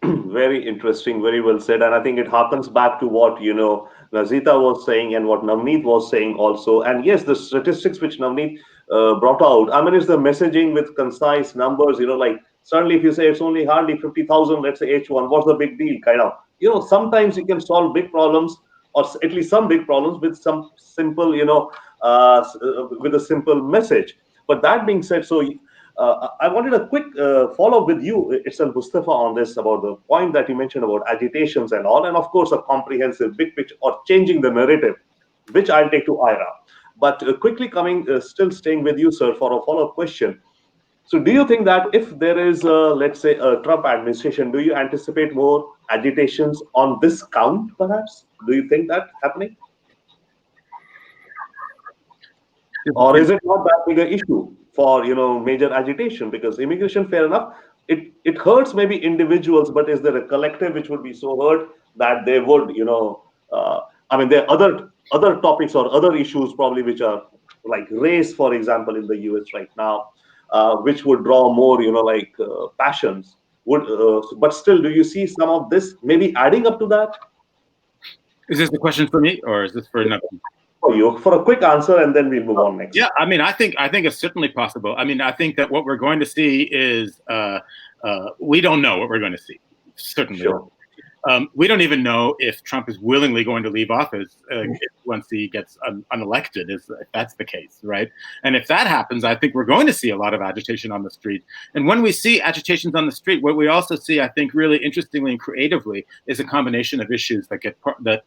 Very interesting, very well said. And I think it harkens back to what, Nazita was saying and what Navneet was saying also. And yes, the statistics which Navneet brought out, I mean, it's the messaging with concise numbers, like suddenly if you say it's only hardly 50,000, let's say H1, what's the big deal? Kind of, sometimes you can solve big problems, or at least some big problems, with some simple, with a simple message. But that being said, so I wanted a quick follow-up with you itself, Mustafa, on this, about the point that you mentioned about agitations and all, and of course a comprehensive big picture or changing the narrative, which I'll take to Ira. But quickly coming, still staying with you, sir, for a follow-up question. So do you think that if there is, let's say, a Trump administration, do you anticipate more agitations on this count, perhaps? Do you think that happening? Or is it not that big an issue for major agitation? Because immigration, fair enough, it hurts maybe individuals, but is there a collective which would be so hurt that they would I mean, there are other topics or other issues probably which are like race, for example, in the US right now, which would draw more passions. But still, do you see some of this maybe adding up to that? Is this the question for me, or is this for another? For you, for a quick answer, and then we'll move on next. Yeah, I mean, I think it's certainly possible. I mean, I think that what we're going to see is we don't know what we're going to see. Certainly. Sure. We don't even know if Trump is willingly going to leave office once he gets unelected, if that's the case, right? And if that happens, I think we're going to see a lot of agitation on the street. And when we see agitations on the street, what we also see, I think, really interestingly and creatively, is a combination of issues that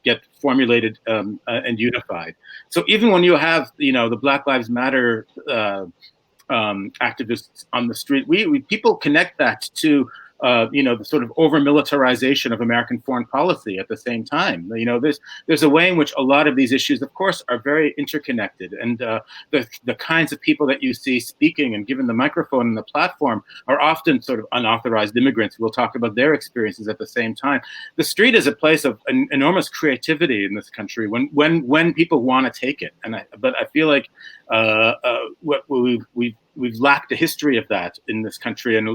get formulated and unified. So even when you have, the Black Lives Matter activists on the street, people connect that to the sort of over-militarization of American foreign policy at the same time. There's a way in which a lot of these issues, of course, are very interconnected. And the kinds of people that you see speaking and given the microphone and the platform are often sort of unauthorized immigrants who will talk about their experiences at the same time. The street is a place of enormous creativity in this country when people want to take it. But I feel like what we've lacked a history of that in this country, and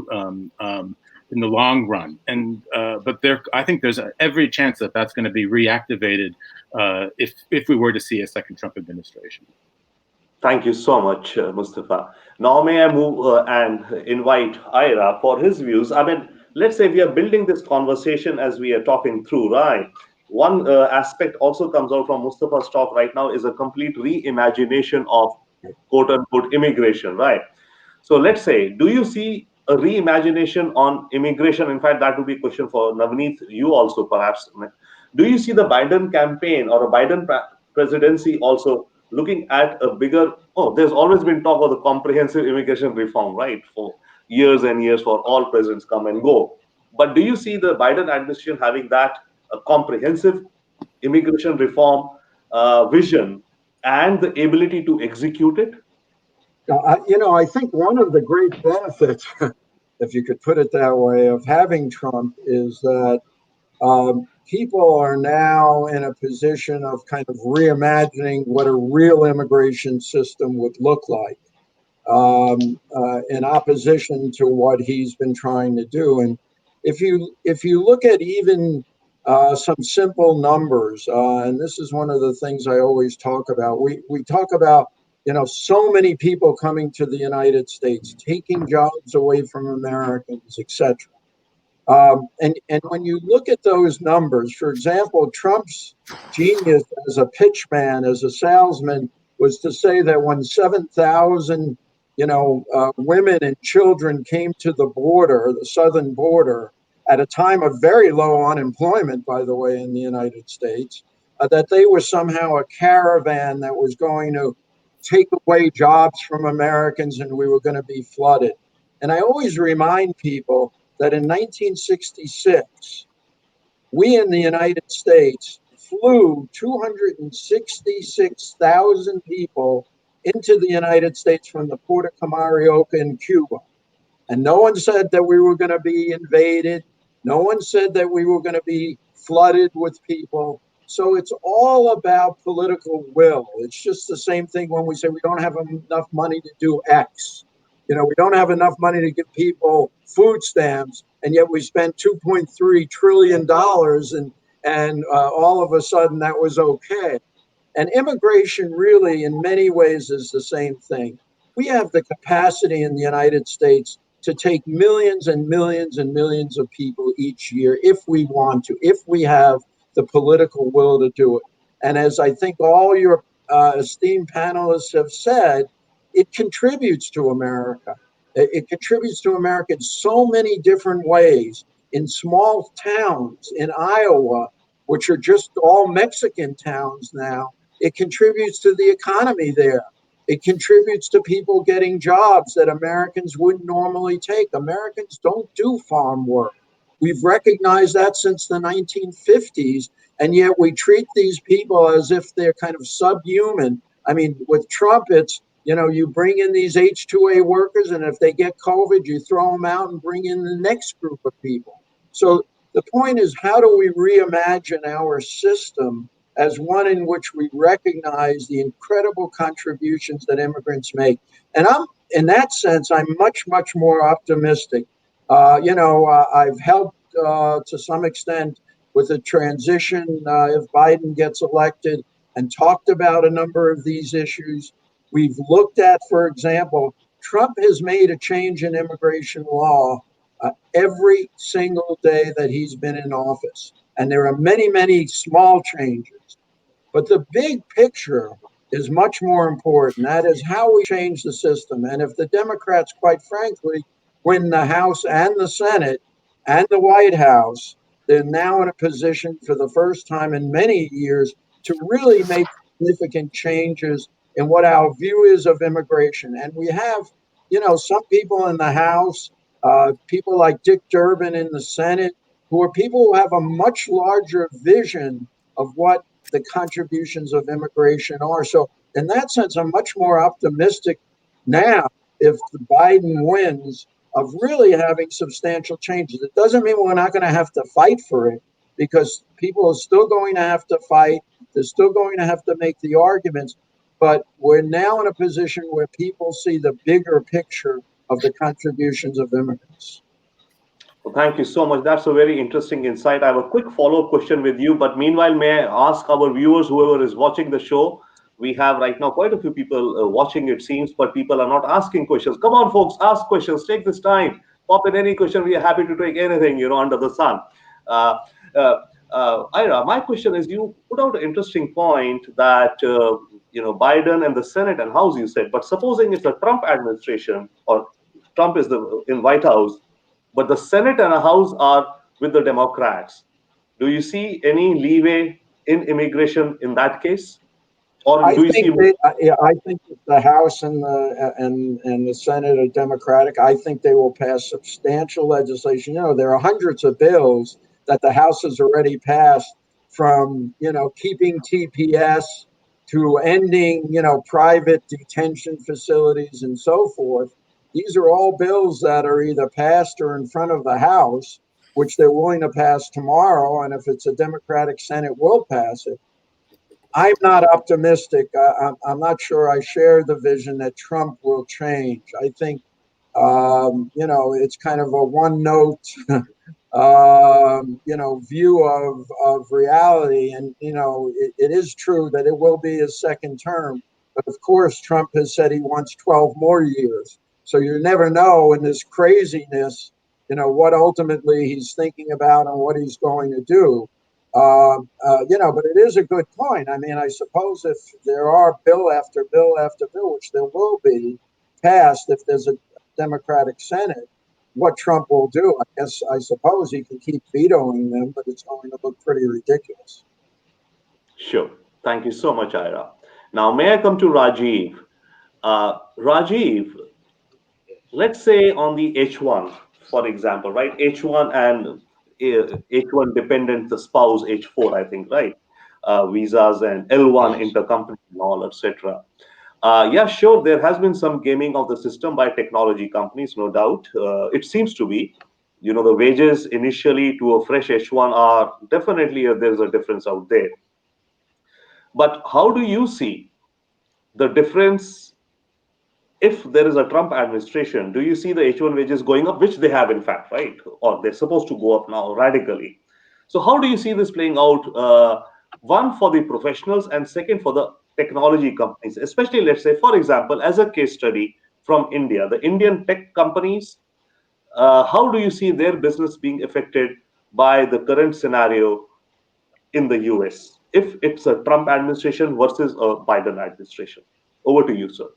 in the long run, but I think there's every chance that that's going to be reactivated if we were to see a second Trump administration. Thank you so much, Mustafa. Now may I move and invite Ira for his views. I mean, let's say we are building this conversation as we are talking through, right? One aspect also comes out from Mustafa's talk right now is a complete reimagination of quote-unquote immigration, right? So let's say, do you see a reimagination on immigration? In fact, that would be a question for Navneet, you also perhaps. Do you see the Biden campaign or a Biden presidency also looking at a bigger, there's always been talk of the comprehensive immigration reform, right? For years and years, for all presidents come and go. But do you see the Biden administration having that comprehensive immigration reform vision and the ability to execute it? I think one of the great benefits, if you could put it that way, of having Trump is that people are now in a position of kind of reimagining what a real immigration system would look like, in opposition to what he's been trying to do. And if you look at even some simple numbers, and this is one of the things I always talk about. We talk about, so many people coming to the United States, taking jobs away from Americans, etc. And when you look at those numbers, for example, Trump's genius as a pitchman, as a salesman, was to say that when 7,000, women and children came to the border, the southern border, at a time of very low unemployment, by the way, in the United States, that they were somehow a caravan that was going to take away jobs from Americans and we were going to be flooded. And I always remind people that in 1966, we in the United States flew 266,000 people into the United States from the port of Camarioca in Cuba. And no one said that we were going to be invaded. No one said that we were going to be flooded with people. So it's all about political will. It's just the same thing when we say we don't have enough money to do X. We don't have enough money to give people food stamps, and yet we spent $2.3 trillion, and all of a sudden that was okay. And immigration really, in many ways, is the same thing. We have the capacity in the United States to take millions and millions and millions of people each year if we want to, if we have the political will to do it. And as I think all your esteemed panelists have said, it contributes to America. It contributes to America in so many different ways. In small towns in Iowa, which are just all Mexican towns now, it contributes to the economy there. It contributes to people getting jobs that Americans wouldn't normally take. Americans don't do farm work. We've recognized that since the 1950s, and yet we treat these people as if they're kind of subhuman. I mean, with Trump, it's, you bring in these H2A workers, and if they get COVID, you throw them out and bring in the next group of people. So the point is, how do we reimagine our system as one in which we recognize the incredible contributions that immigrants make? And in that sense, I'm much, much more optimistic. I've helped to some extent with the transition if Biden gets elected, and talked about a number of these issues. We've looked at, for example, Trump has made a change in immigration law every single day that he's been in office. And there are many, many small changes. But the big picture is much more important. That is how we change the system. And if the Democrats, quite frankly, win the House and the Senate and the White House, they're now in a position for the first time in many years to really make significant changes in what our view is of immigration. And we have, some people in the House, people like Dick Durbin in the Senate, who are people who have a much larger vision of what the contributions of immigration are. So in that sense, I'm much more optimistic now, if Biden wins, of really having substantial changes. It doesn't mean we're not going to have to fight for it, because people are still going to have to fight. They're still going to have to make the arguments. But we're now in a position where people see the bigger picture of the contributions of immigrants. Well, thank you so much. That's a very interesting insight. I have a quick follow-up question with you, but meanwhile, may I ask our viewers, whoever is watching the show, we have right now quite a few people watching, it seems, but people are not asking questions. Come on, folks, ask questions. Take this time. Pop in any question. We are happy to take anything, under the sun. Ira, my question is, you put out an interesting point that, Biden and the Senate and House, you said, but supposing it's a Trump administration, or Trump is in White House, but the Senate and the House are with the Democrats. Do you see any leeway in immigration in that case, or do you see? I think the House and the Senate are Democratic. I think they will pass substantial legislation. There are hundreds of bills that the House has already passed, from keeping TPS to ending private detention facilities and so forth. These are all bills that are either passed or in front of the House, which they're willing to pass tomorrow. And if it's a Democratic Senate, will pass it. I'm not optimistic. I'm not sure I share the vision that Trump will change. I think, it's kind of a one-note view of reality. And, it is true that it will be his second term. But of course, Trump has said he wants 12 more years. So you never know in this craziness, what ultimately he's thinking about and what he's going to do. But it is a good point. I mean, I suppose if there are bill after bill after bill, which there will be passed if there's a Democratic Senate, what Trump will do, I suppose he can keep vetoing them, but it's going to look pretty ridiculous. Sure. Thank you so much, Ira. Now, may I come to Rajiv? Rajiv, let's say on the H1, for example, right? H1 and H1 dependent, the spouse H4, I think, right? Visas and L1 Yes. intercompany and all, etc. Yeah, sure, there has been some gaming of the system by technology companies, no doubt. It seems to be. The wages initially to a fresh H1 are definitely, there's a difference out there. But how do you see the difference if there is a Trump administration? Do you see the H1 wages going up, which they have in fact, right? Or they're supposed to go up now radically. So how do you see this playing out? One, for the professionals, and second, for the technology companies, especially, let's say, for example, as a case study from India, the Indian tech companies, how do you see their business being affected by the current scenario in the US if it's a Trump administration versus a Biden administration? Over to you, sir.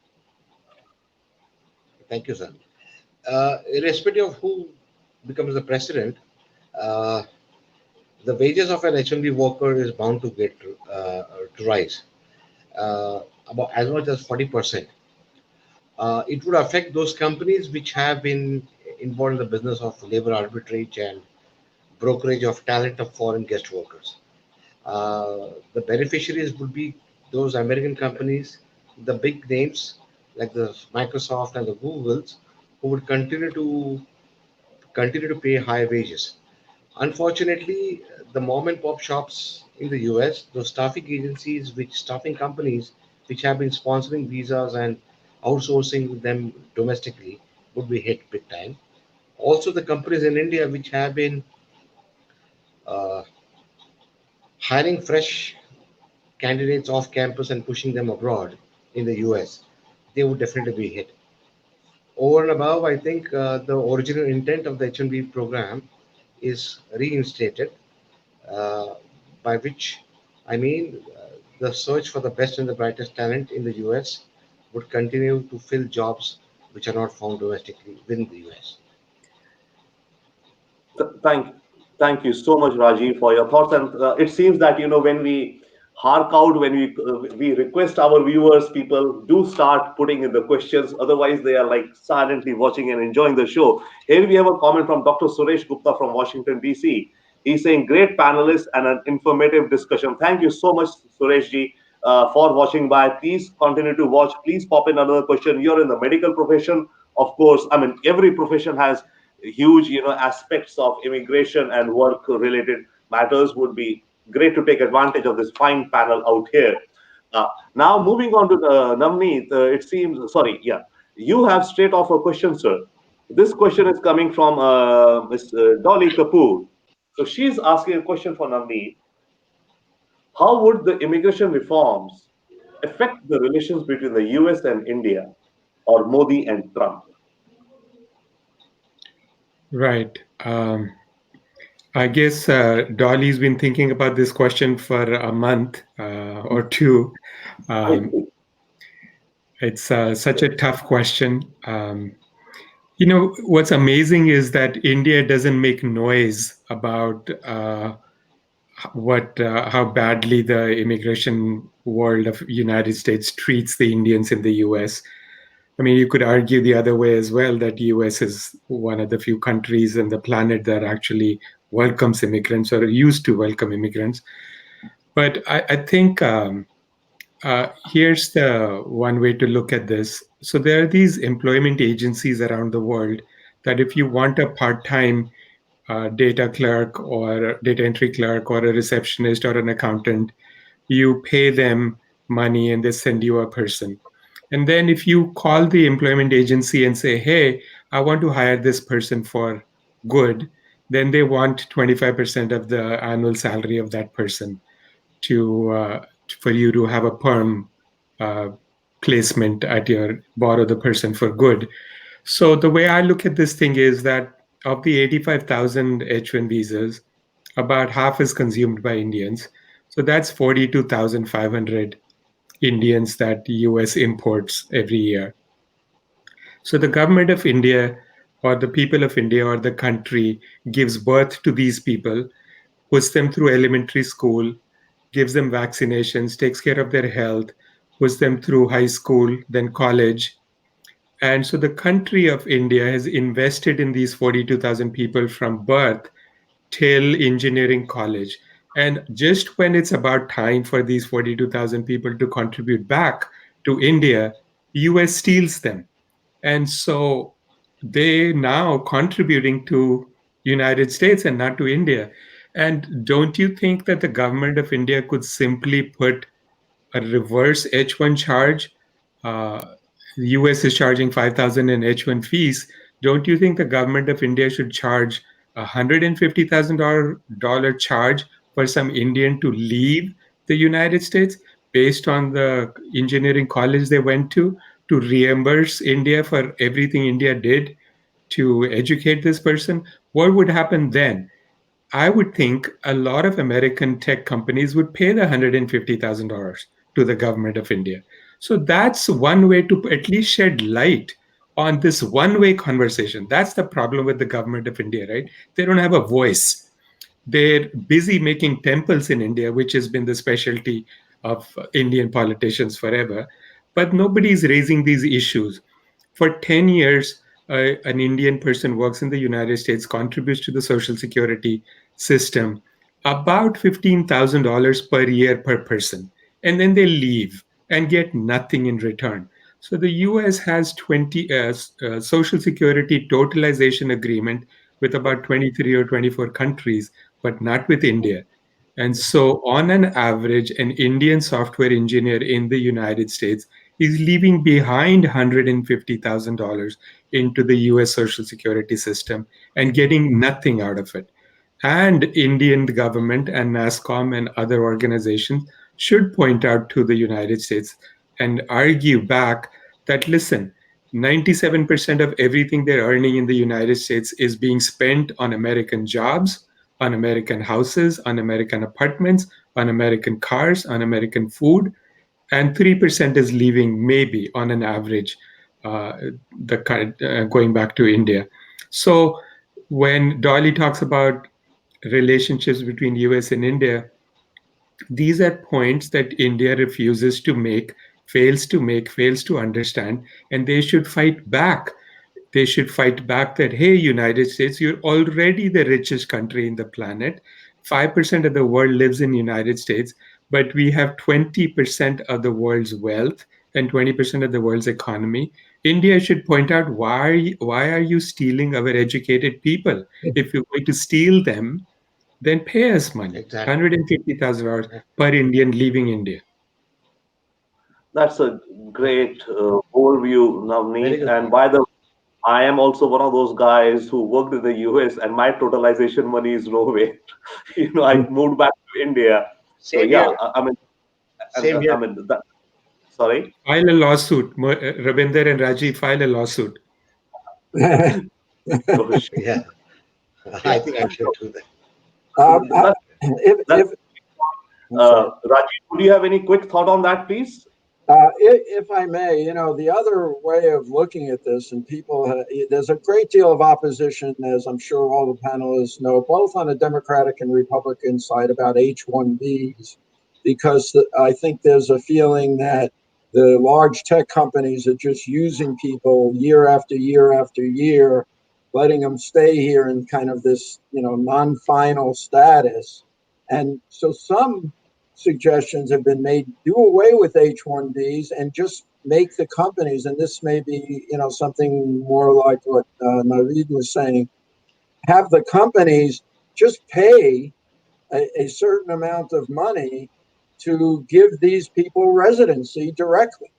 Thank you, sir. Irrespective of who becomes the president, uh, the wages of an H1B worker is bound to get to rise about as much as 40%. It would affect those companies which have been involved in the business of labor arbitrage and brokerage of talent of foreign guest workers. The beneficiaries would be those American companies, the big names like the Microsoft and the Googles, who would continue to pay high wages. Unfortunately, the mom and pop shops in the US, those staffing companies which have been sponsoring visas and outsourcing them domestically would be hit big time. Also, the companies in India which have been uh, hiring fresh candidates off campus and pushing them abroad in the US, they would definitely be hit. Over and above, I think the original intent of the H1B program is reinstated, uh, by which I mean the search for the best and the brightest talent in the US would continue to fill jobs which are not found domestically within the US. Thank, thank you so much, Rajiv, for your thoughts. And it seems that when we hark out, when we request our viewers, people do start putting in the questions. Otherwise, they are like silently watching and enjoying the show. Here we have a comment from Dr. Suresh Gupta from Washington D.C. He's saying, "Great panelists and an informative discussion." Thank you so much, Suresh ji, for watching by. Please continue to watch. Please pop in another question. You're in the medical profession, of course. I mean, every profession has huge aspects of immigration and work related matters. Would be great to take advantage of this fine panel out here. Now moving on to the Navneet, it seems, sorry, yeah, you have straight off a question, sir. This question is coming from Ms. Dolly Kapoor. So she's asking a question for Navneet. How would the immigration reforms affect the relations between the US and India, or Modi and Trump? Right. I guess Dolly's been thinking about this question for a month or two. It's such a tough question. What's amazing is that India doesn't make noise about how badly the immigration world of United States treats the Indians in the US. I mean, you could argue the other way as well, that US is one of the few countries on the planet that actually welcomes immigrants or used to welcome immigrants. But I think here's the one way to look at this. So there are these employment agencies around the world that if you want a part-time data clerk or data entry clerk or a receptionist or an accountant, you pay them money and they send you a person. And then if you call the employment agency and say, hey, I want to hire this person for good, then they want 25% of the annual salary of that person for you to have a perm uh, placement at your borrow the person for good. So the way I look at this thing is that of the 85,000 H1 visas, about half is consumed by Indians. So that's 42,500 Indians that US imports every year. So the government of India or the people of India or the country gives birth to these people, puts them through elementary school, gives them vaccinations, takes care of their health, puts them through high school, then college. And so the country of India has invested in these 42,000 people from birth till engineering college. And just when it's about time for these 42,000 people to contribute back to India, US steals them. And so they now contributing to United States and not to India. And don't you think that the government of India could simply put a reverse H1 charge? The US is charging 5,000 in H1 fees. Don't you think the government of India should charge $150,000 charge for some Indian to leave the United States based on the engineering college they went to reimburse India for everything India did to educate this person? What would happen then? I would think a lot of American tech companies would pay the $150,000 to the government of India. So that's one way to at least shed light on this one way conversation. That's the problem with the government of India, right? They don't have a voice. They're busy making temples in India, which has been the specialty of Indian politicians forever. But nobody's raising these issues. For 10 years, an Indian person works in the United States, contributes to the Social Security system, about $15,000 per year per person. And then they leave and get nothing in return. So the US has 20 Social Security totalization agreement with about 23 or 24 countries, but not with India. And so, on an average, an Indian software engineer in the United States is leaving behind $150,000 into the US Social Security system and getting nothing out of it. And Indian government and NASCOM and other organizations should point out to the United States and argue back that, listen, 97% of everything they're earning in the United States is being spent on American jobs, on American houses, on American apartments, on American cars, on American food, and 3% is leaving maybe on an average uh, going back to India. So when Dolly talks about relationships between US and India, these are points that India refuses to make, fails to understand, and they should fight back. They should fight back that, hey, United States, you're already the richest country in the planet. 5% of the world lives in United States, but we have 20% of the world's wealth and 20% of the world's economy. India should point out, why are you stealing our educated people? If you're going to steal them, then pay us money, Exactly. $150,000 per Indian leaving India. That's a great overview, Very Navneet. good And point. by the way, I am also one of those guys who worked in the US, and my totalization money is nowhere. I moved back to India. So Same yeah, here. I mean, Same here. sorry. File a lawsuit. Robinder and Rajiv file a lawsuit. Oh, shit. Yeah. I think I should do that. Uh, That's, if I'm sorry. Rajiv, would you have any quick thought on that, please? If I may, the other way of looking at this, and there's a great deal of opposition, as I'm sure all the panelists know, both on the Democratic and Republican side about H1Bs, because I think there's a feeling that the large tech companies are just using people year after year after year, letting them stay here in kind of this, non-final status. And so some suggestions have been made: do away with H1Bs and just make the companies, and this may be, something more like what Naveed was saying, have the companies just pay a certain amount of money to give these people residency directly.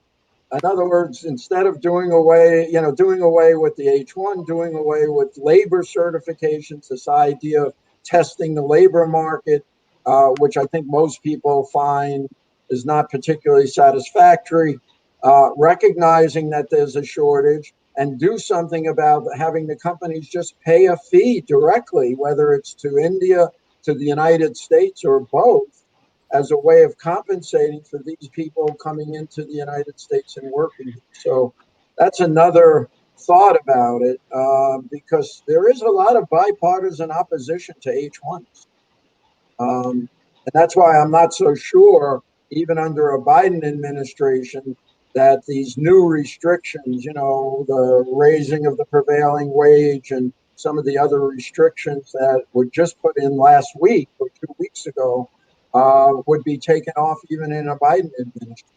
In other words, instead of doing away with the H1, doing away with labor certifications, this idea of testing the labor market, which I think most people find is not particularly satisfactory, recognizing that there's a shortage, and do something about having the companies just pay a fee directly, whether it's to India, to the United States, or both, as a way of compensating for these people coming into the United States and working. So that's another thought about it, because there is a lot of bipartisan opposition to H1s. And that's why I'm not so sure, even under a Biden administration, that these new restrictions, the raising of the prevailing wage and some of the other restrictions that were just put in last week or 2 weeks ago, would be taken off even in a Biden administration.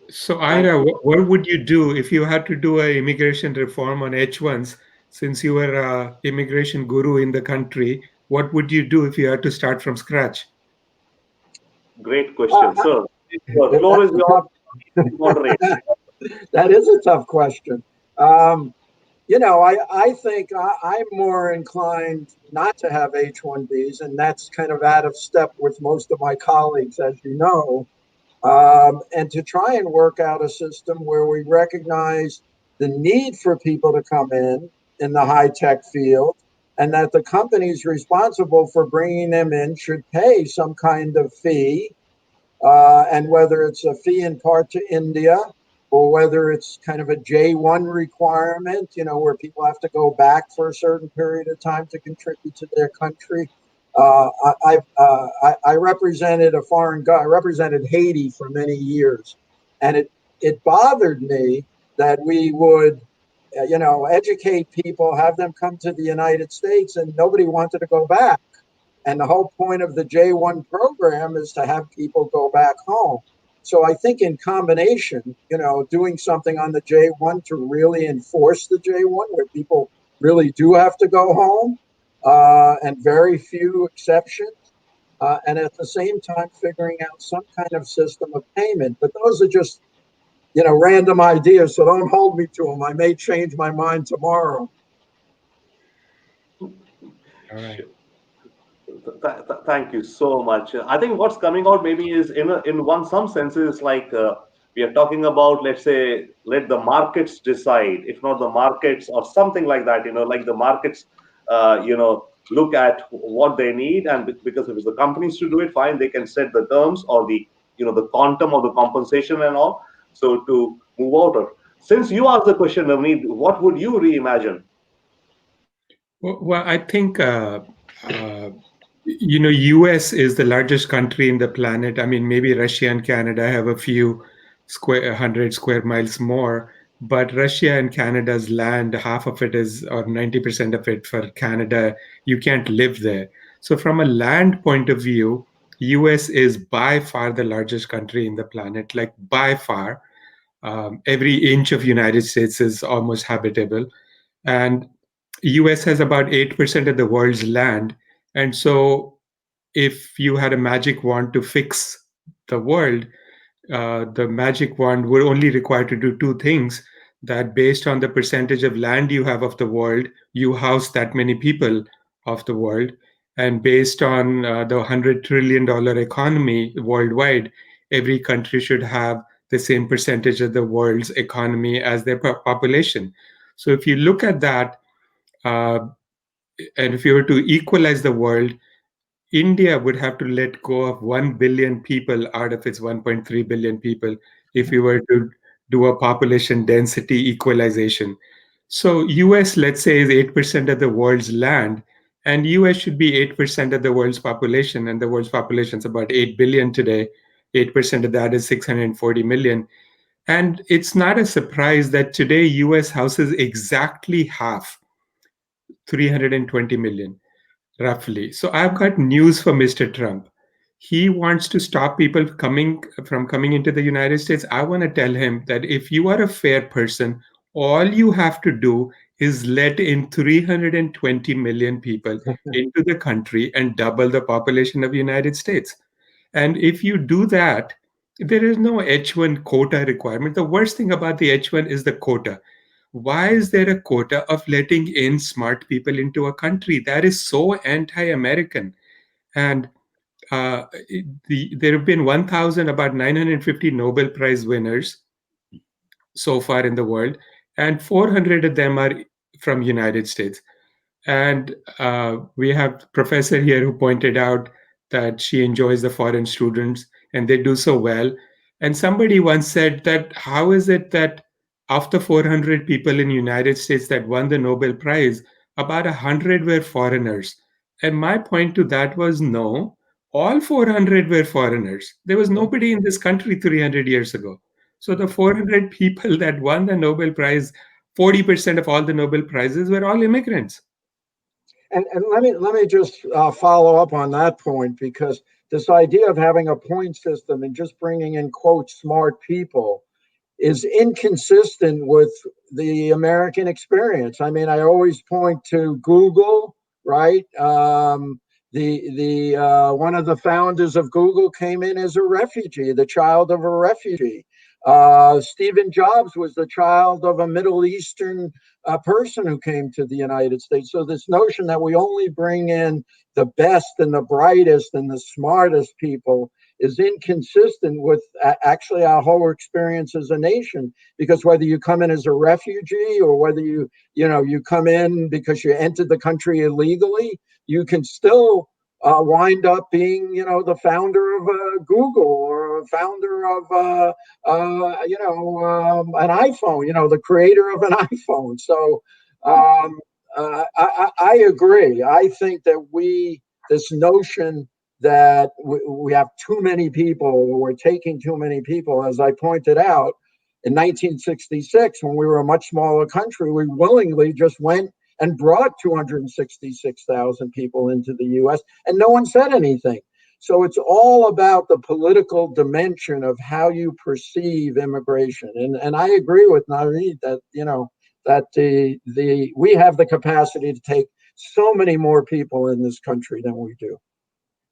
So, Ira, what would you do if you had to do an immigration reform on H1s? Since you were an immigration guru in the country, what would you do if you had to start from scratch? Great question, sir. The floor is yours. Moderate. That is a tough question. I think I'm more inclined not to have H1Bs, and that's kind of out of step with most of my colleagues, as you know, and to try and work out a system where we recognize the need for people to come in the high-tech field, and that the companies responsible for bringing them in should pay some kind of fee, and whether it's a fee in part to India, or whether it's kind of a J1 requirement, where people have to go back for a certain period of time to contribute to their country. I represented a foreign guy. I represented Haiti for many years, and it bothered me that we would, educate people, have them come to the United States, and nobody wanted to go back. And the whole point of the J1 program is to have people go back home. So I think in combination, doing something on the J1 to really enforce the J1, where people really do have to go home, and very few exceptions, and at the same time figuring out some kind of system of payment. But those are just, random ideas, so don't hold me to them. I may change my mind tomorrow. All right. Thank you so much. I think what's coming out maybe is some senses like we are talking about, let's say, let the markets decide, if not the markets or something like that, like the markets, look at what they need, and because if it's the companies to do it, fine, they can set the terms or the quantum of the compensation and all. So to move out. Since you asked the question, Navneet, what would you reimagine? Well, I think US is the largest country in the planet. I mean, maybe Russia and Canada have a few 100 square miles more, but Russia and Canada's land, half of it is, or 90% of it for Canada, you can't live there. So from a land point of view, US is by far the largest country in the planet, like by far. Every inch of United States is almost habitable. And US has about 8% of the world's land. And so if you had a magic wand to fix the world, the magic wand would only require to do two things: that based on the percentage of land you have of the world, you house that many people of the world. And based on the $100 trillion economy worldwide, every country should have the same percentage of the world's economy as their population. So if you look at that, uh, and if you were to equalize the world, India would have to let go of 1 billion people out of its 1.3 billion people if we were to do a population density equalization. So US, let's say, is 8% of the world's land, and US should be 8% of the world's population, and the world's population is about 8 billion today. 8% of that is 640 million. And it's not a surprise that today US houses exactly half, 320 million roughly. So I've got news for Mr. Trump. He wants to stop people coming into the United States. I want to tell him that if you are a fair person, all you have to do is let in 320 million people into the country and double the population of the United States. And if you do that, there is no H1 quota requirement. The worst thing about the H1 is the quota. Why is there a quota of letting in smart people into a country? That is so anti-American. And there have been about 950 Nobel Prize winners so far in the world, and 400 of them are from United States. And we have a professor here who pointed out that she enjoys the foreign students and they do so well. And somebody once said that how is it that after 400 people in United States that won the Nobel Prize, about 100 were foreigners? And my point to that was no, all 400 were foreigners. There was nobody in this country 300 years ago. So the 400 people that won the Nobel Prize, 40% of all the Nobel Prizes were all immigrants. And let me just follow up on that point, because this idea of having a point system and just bringing in, quote, smart people is inconsistent with the American experience. I mean, I always point to Google, right? The one of the founders of Google came in as a refugee, the child of a refugee. Stephen Jobs was the child of a Middle Eastern person who came to the United States. So this notion that we only bring in the best and the brightest and the smartest people is inconsistent with actually our whole experience as a nation. Because whether you come in as a refugee or whether you come in because you entered the country illegally, you can still wind up being, the founder of Google or a founder of, an iPhone, the creator of an iPhone. So I agree. I think that this notion that we have too many people, or we're taking too many people, as I pointed out, in 1966, when we were a much smaller country, we willingly just went and brought 266,000 people into the US, and no one said anything. So it's all about the political dimension of how you perceive immigration. And I agree with Naveed that, that we have the capacity to take so many more people in this country than we do.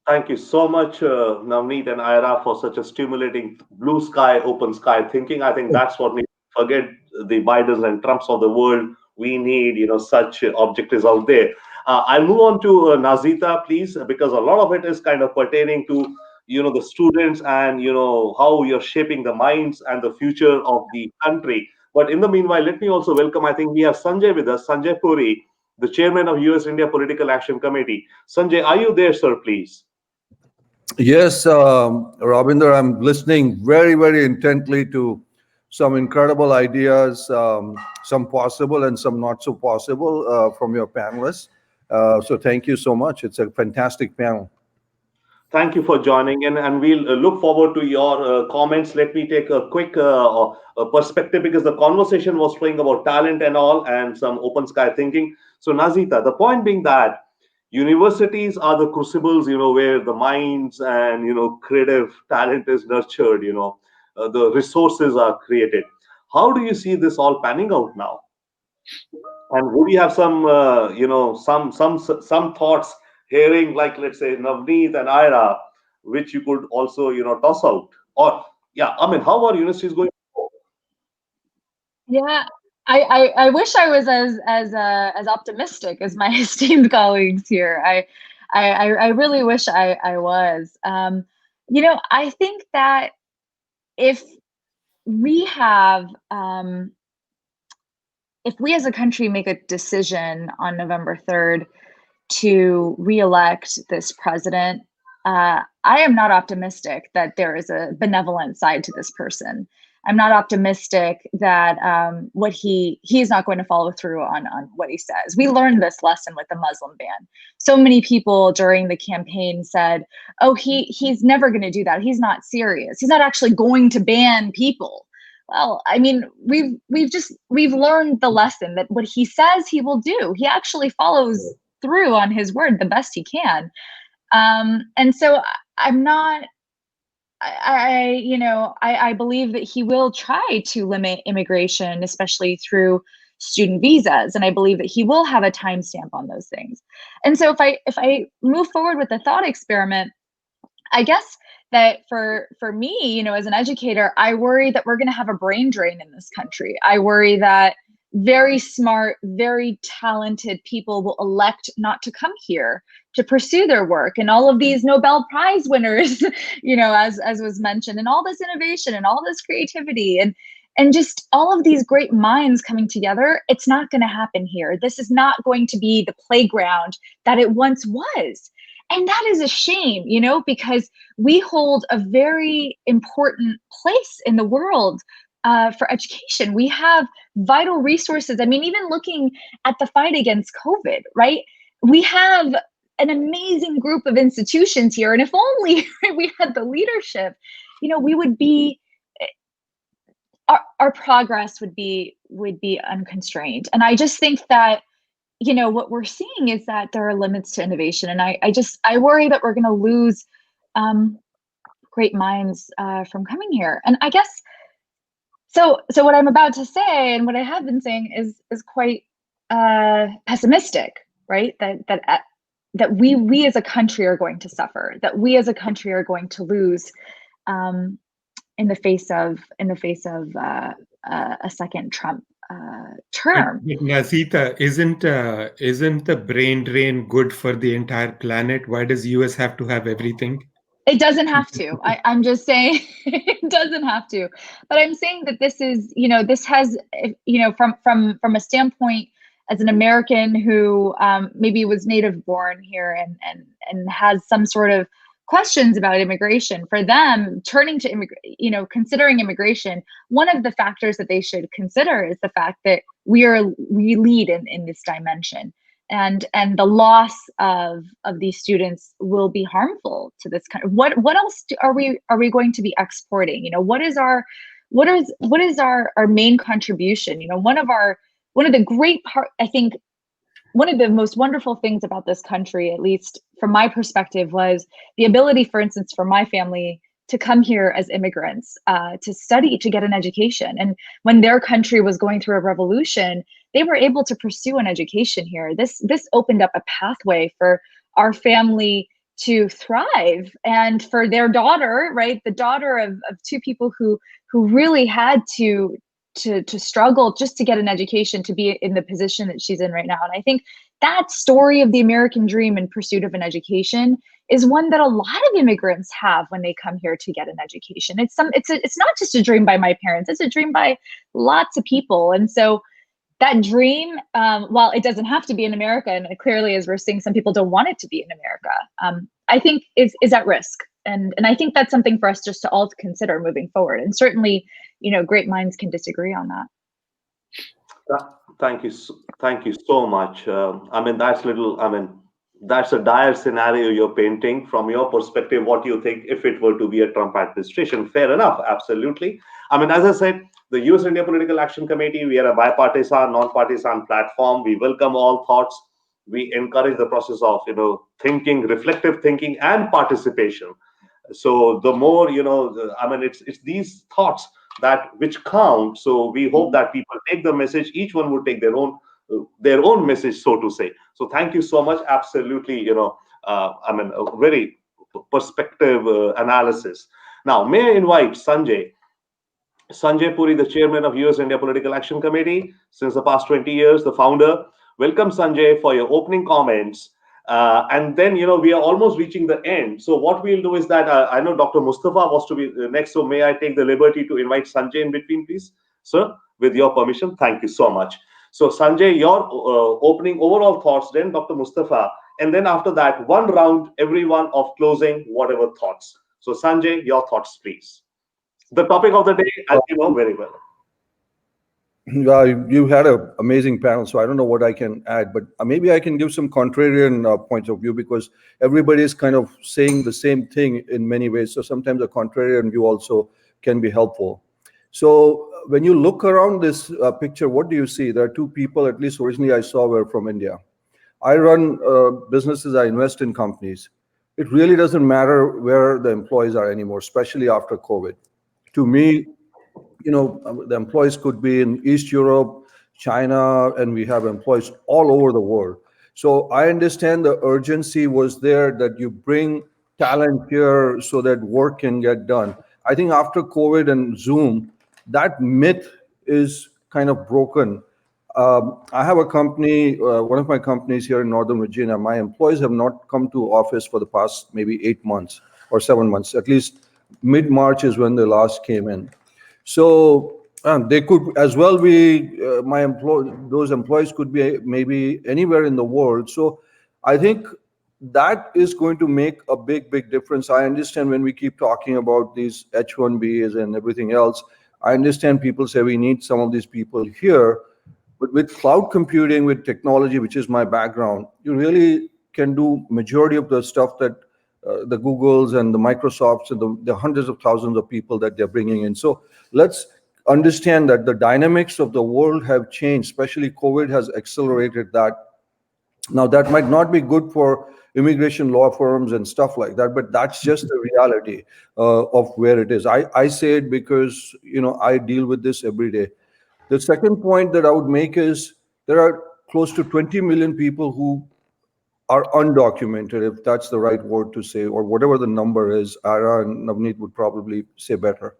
Thank you so much, Navneet and Ira, for such a stimulating blue sky, open sky thinking. I think that's what we forget the Bidens and Trumps of the world. We need, such objectives out there. I'll move on to Nazita, please, because a lot of it is kind of pertaining to, the students and, how you're shaping the minds and the future of the country. But in the meanwhile, let me also welcome, I think we have Sanjay with us, Sanjay Puri, the chairman of US India Political Action Committee. Sanjay, are you there, sir, please? Yes, Robinder, I'm listening very, very intently to some incredible ideas, some possible and some not so possible from your panelists. So thank you so much. It's a fantastic panel. Thank you for joining in, and we'll look forward to your comments. Let me take a quick perspective, because the conversation was flowing about talent and all, and some open sky thinking. So, Nazita, the point being that universities are the crucibles, where the minds and, creative talent is nurtured, the resources are created. How do you see this all panning out now? And would you have some, some thoughts hearing, like, let's say, Navneet and Ira, which you could also, toss out? Or, yeah, I mean, how are universities going? Yeah, I wish I was as optimistic as my esteemed colleagues here. I really wish I was. I think that if we have if we as a country make a decision on November 3rd to re-elect this president, I am not optimistic that there is a benevolent side to this person. I'm not optimistic that what he is not going to follow through on what he says. We learned this lesson with the Muslim ban. So many people during the campaign said, "Oh, he's never going to do that. He's not serious. He's not actually going to ban people." Well, I mean, we've learned the lesson that what he says he will do, he actually follows through on his word the best he can. And so I'm not, I believe that he will try to limit immigration, especially through student visas. And I believe that he will have a timestamp on those things. And so if I move forward with the thought experiment, I guess that for me, you know, as an educator, I worry that we're going to have a brain drain in this country. I worry that very smart, very talented people will elect not to come here to pursue their work. And all of these Nobel Prize winners, you know, as was mentioned, and all this innovation and all this creativity and just all of these great minds coming together, it's not going to happen here. This is not going to be the playground that it once was. And that is a shame, you know, because we hold a very important place in the world for education. We have vital resources. I mean, even looking at the fight against COVID, right? We have an amazing group of institutions here. And if only we had the leadership, you know, we would be, our progress would be unconstrained. And I just think that, you know, what we're seeing is that there are limits to innovation. And I worry that we're going to lose great minds from coming here. And I guess, so what I'm about to say and what I have been saying is quite pessimistic, right? That we as a country are going to suffer, that we as a country are going to lose in the face of a second Trump term. But Nasita, isn't the brain drain good for the entire planet? Why does US have to have everything? It doesn't have to. I'm just saying it doesn't have to. But I'm saying that this is, you know, this has, you know, from a standpoint as an American who maybe was native born here and has some sort of questions about immigration, for them turning to considering immigration, one of the factors that they should consider is the fact that we lead in this dimension, and the loss of these students will be harmful to this kind of, what else are we going to be exporting? You know, what is our main contribution? You know, one of the great I think one of the most wonderful things about this country, at least from my perspective, was the ability, for instance, for my family to come here as immigrants, to study, to get an education. And when their country was going through a revolution, they were able to pursue an education here. This opened up a pathway for our family to thrive, and for their daughter, right, the daughter of two people who really had to struggle just to get an education, to be in the position that she's in right now. And I think that story of the American dream in pursuit of an education is one that a lot of immigrants have when they come here to get an education. It's not just a dream by my parents, it's a dream by lots of people. And so that dream, while it doesn't have to be in America, and clearly, as we're seeing, some people don't want it to be in America, I think is at risk. And I think that's something for us just to all consider moving forward. And certainly, you know, great minds can disagree on that. Thank you so much. That's a dire scenario you're painting. From your perspective, what do you think if it were to be a Trump administration? Fair enough, absolutely. I mean, as I said, the US India Political Action Committee, we are a bipartisan, non-partisan platform. We welcome all thoughts. We encourage the process of, you know, thinking, reflective thinking, and participation. So the more, you know, it's these thoughts that which count. So we hope that people take the message. Each one would take their own message, so to say. So thank you so much. Absolutely, you know, a very perspective analysis. Now, may I invite Sanjay Puri, the chairman of US India Political Action Committee since the past 20 years, the founder. Welcome, Sanjay, for your opening comments. And then, you know, we are almost reaching the end. So what we'll do is that I know Dr. Mustafa was to be next. So may I take the liberty to invite Sanjay in between, please? Sir, with your permission. Thank you so much. So Sanjay, your opening overall thoughts, then Dr. Mustafa. And then after that, one round, everyone of closing, whatever thoughts. So Sanjay, your thoughts, please. The topic of the day, as you know very well. You had an amazing panel, so I don't know what I can add, but maybe I can give some contrarian points of view, because everybody is kind of saying the same thing in many ways. So sometimes a contrarian view also can be helpful. So when you look around this picture, what do you see? There are two people, at least originally I saw, were from India. I run businesses, I invest in companies. It really doesn't matter where the employees are anymore, especially after COVID. To me, you know, the employees could be in East Europe, China, and we have employees all over the world. So I understand the urgency was there that you bring talent here so that work can get done. I think after COVID and Zoom, that myth is kind of broken. I have a company, one of my companies here in Northern Virginia. My employees have not come to office for the past maybe 8 months or 7 months. At least mid-March is when they last came in. So they could as well be those employees could be maybe anywhere in the world. So I think that is going to make a big difference. I understand when we keep talking about these H1Bs and everything else, I understand people say we need some of these people here, but with cloud computing, with technology, which is my background, you really can do majority of the stuff that the Googles and the Microsofts and the hundreds of thousands of people that they're bringing in. So let's understand that the dynamics of the world have changed, especially COVID has accelerated that. Now, that might not be good for immigration law firms and stuff like that, but that's just the reality of where it is. I say it because, I deal with this every day. The second point that I would make is there are close to 20 million people who are undocumented, if that's the right word to say, or whatever the number is. Ara and Navneet would probably say better.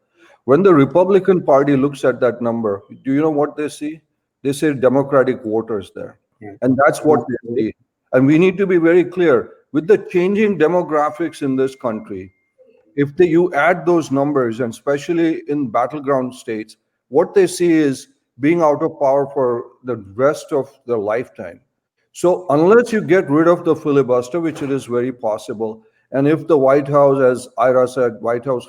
When the Republican Party looks at that number, do you know what they see? They say Democratic voters there. And that's what they see. And we need to be very clear with the changing demographics in this country. If you add those numbers, and especially in battleground states, what they see is being out of power for the rest of their lifetime. So unless you get rid of the filibuster, which it is very possible, and if the White House, as Ira said, White House,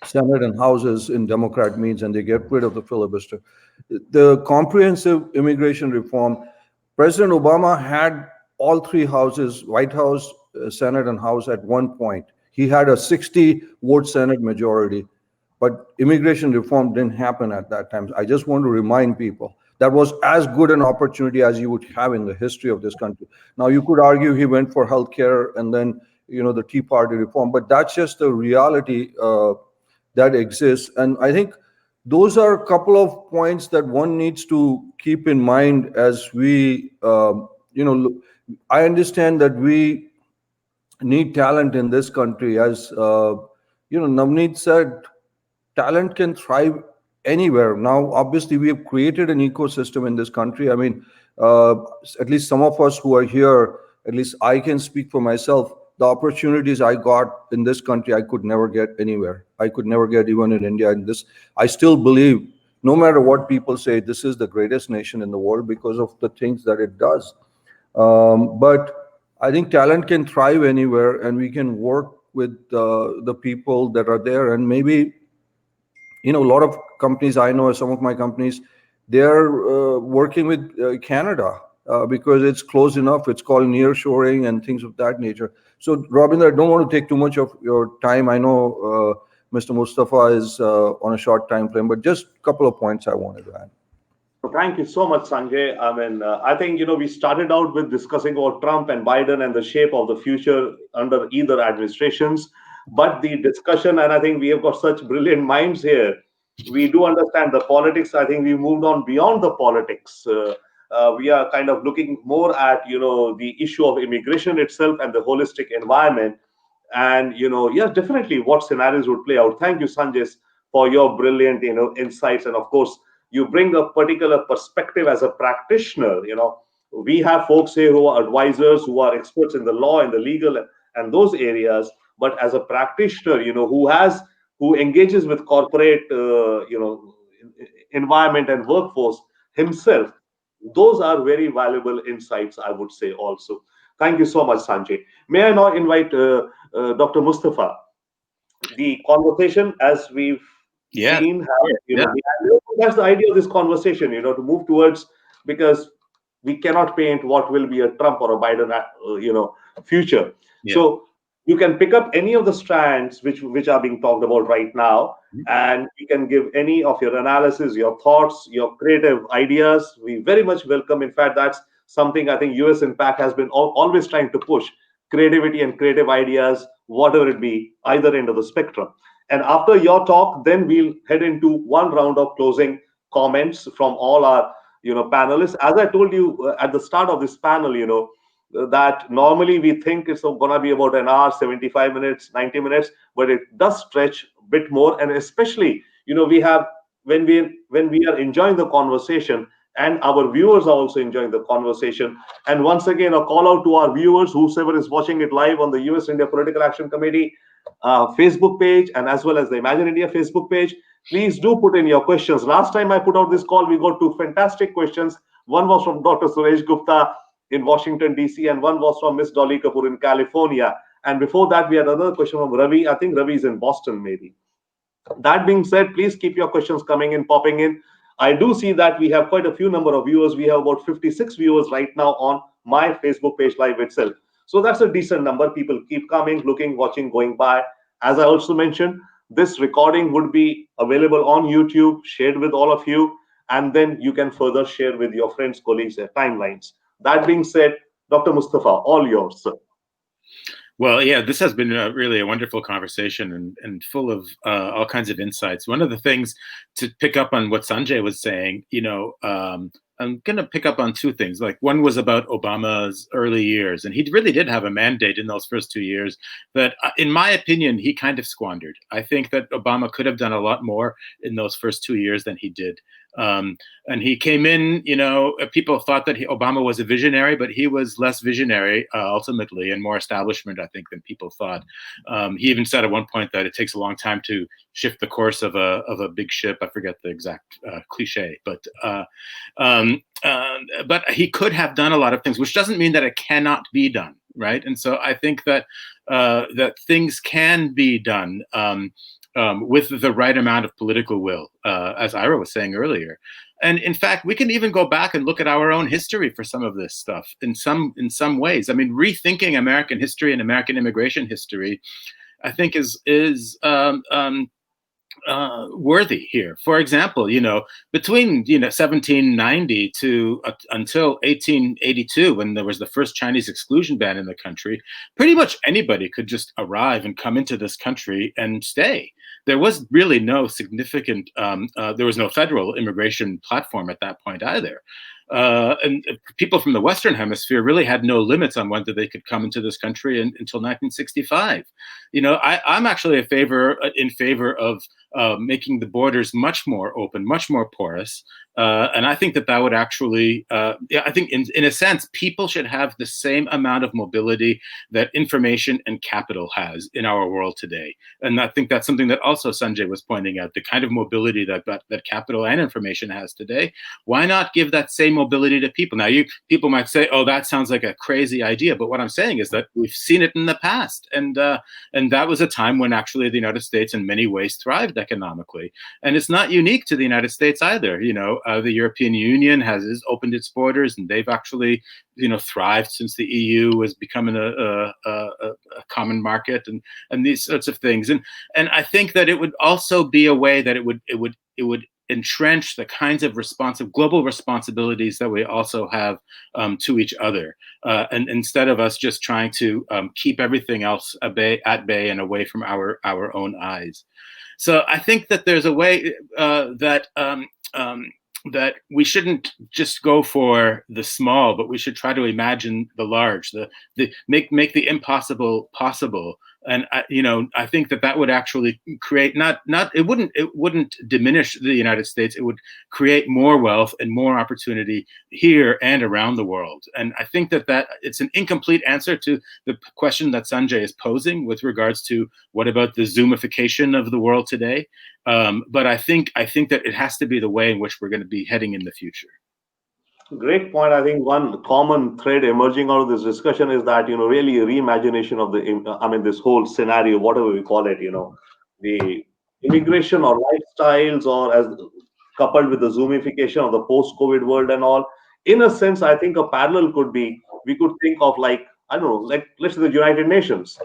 Senate and Houses in Democrat means, and they get rid of the filibuster, the comprehensive immigration reform, President Obama had all three houses, White House, Senate, and House at one point. He had a 60-vote Senate majority, but immigration reform didn't happen at that time. I just want to remind people that was as good an opportunity as you would have in the history of this country. Now, you could argue he went for healthcare and then, the Tea Party reform, but that's just the reality that exists. And I think those are a couple of points that one needs to keep in mind as we, look. I understand that we need talent in this country. As Navneet said, talent can thrive anywhere. Now, obviously, we have created an ecosystem in this country. I mean, at least some of us who are here, at least I can speak for myself. The opportunities I got in this country, I could never get anywhere. I could never get even in India. And I still believe, no matter what people say, this is the greatest nation in the world because of the things that it does. But I think talent can thrive anywhere, and we can work with the people that are there. And maybe, a lot of companies I know, some of my companies, they're working with Canada because it's close enough. It's called nearshoring and things of that nature. So, Robinder, I don't want to take too much of your time. I know Mr. Mustafa is on a short time frame, but just a couple of points I wanted to add. Thank you so much, Sanjay. I mean, I think, we started out with discussing about Trump and Biden and the shape of the future under either administrations. But the discussion, and I think we have got such brilliant minds here, we do understand the politics. I think we moved on beyond the politics. We are kind of looking more at, the issue of immigration itself and the holistic environment. And, yes, definitely what scenarios would play out. Thank you, Sanjay, for your brilliant, insights. And of course, you bring a particular perspective as a practitioner. We have folks here who are advisors, who are experts in the law and the legal and those areas. But as a practitioner, who engages with corporate, environment and workforce himself, those are very valuable insights, I would say also. Thank you so much, Sanjay. May I now invite Dr. Mustafa? The conversation, as we've seen, that's the idea of this conversation, to move towards, because we cannot paint what will be a Trump or a Biden, future. Yeah. So you can pick up any of the strands which are being talked about right now, and you can give any of your analysis, your thoughts, your creative ideas. We very much welcome. In fact, that's something I think US Impact has been always trying to push: creativity and creative ideas, whatever it be, either end of the spectrum. And after your talk, then we'll head into one round of closing comments from all our, panelists. As I told you at the start of this panel, that normally we think it's going to be about an hour, 75 minutes, 90 minutes, but it does stretch a bit more. And especially, we have, when we are enjoying the conversation, and our viewers are also enjoying the conversation. And once again, a call out to our viewers, whoever is watching it live on the US India Political Action Committee Facebook page, and as well as the Imagine India Facebook page. Please do put in your questions. Last time I put out this call, we got two fantastic questions. One was from Dr. Suresh Gupta in Washington, D.C., and one was from Miss Dolly Kapoor in California. And before that, we had another question from Ravi. I think Ravi is in Boston, maybe. That being said, please keep your questions coming in, popping in. I do see that we have quite a few number of viewers. We have about 56 viewers right now on my Facebook page live itself. So that's a decent number. People keep coming, looking, watching, going by. As I also mentioned, this recording would be available on YouTube, shared with all of you, and then you can further share with your friends, colleagues, their timelines. That being said, Dr. Mustafa, all yours, sir. Well, yeah, this has been really a wonderful conversation and full of all kinds of insights. One of the things to pick up on what Sanjay was saying, I'm going to pick up on two things. Like, one was about Obama's early years, and he really did have a mandate in those first 2 years that, in my opinion, he kind of squandered. I think that Obama could have done a lot more in those first 2 years than he did. And he came in, people thought that Obama was a visionary, but he was less visionary ultimately and more establishment, I think, than people thought. He even said at one point that it takes a long time to shift the course of a big ship. I forget the exact cliche, but he could have done a lot of things, which doesn't mean that it cannot be done, right? And so I think that that things can be done. With the right amount of political will, as Ira was saying earlier. And in fact, we can even go back and look at our own history for some of this stuff in some ways. I mean, rethinking American history and American immigration history, I think is worthy here. For example, between 1790 to until 1882, when there was the first Chinese exclusion ban in the country, pretty much anybody could just arrive and come into this country and stay. There was really no significant, there was no federal immigration platform at that point either. And people from the Western Hemisphere really had no limits on whether they could come into this country until 1965. I'm actually in favor of making the borders much more open, much more porous. And I think that would actually, I think in a sense, people should have the same amount of mobility that information and capital has in our world today. And I think that's something that also Sanjay was pointing out, the kind of mobility that capital and information has today. Why not give that same mobility to people? Now, people might say, oh, that sounds like a crazy idea. But what I'm saying is that we've seen it in the past. And that was a time when actually the United States in many ways thrived economically. And it's not unique to the United States either. The European Union has opened its borders, and they've actually, thrived since the EU has become a common market and these sorts of things. And I think that it would also be a way that it would entrench the kinds of global responsibilities that we also have to each other. And instead of us just trying to keep everything else at bay and away from our own eyes. So I think that there's a way that we shouldn't just go for the small, but we should try to imagine the large, make the impossible possible. And I think that would actually create it wouldn't diminish the United States. It would create more wealth and more opportunity here and around the world. And I think that it's an incomplete answer to the question that Sanjay is posing with regards to what about the Zoomification of the world today. But I think that it has to be the way in which we're going to be heading in the future. Great point. I think one common thread emerging out of this discussion is that, really a reimagination of this whole scenario, whatever we call it, the immigration or lifestyles, or as coupled with the Zoomification of the post-COVID world and all. In a sense, I think a parallel could be, we could think of let's say the United Nations.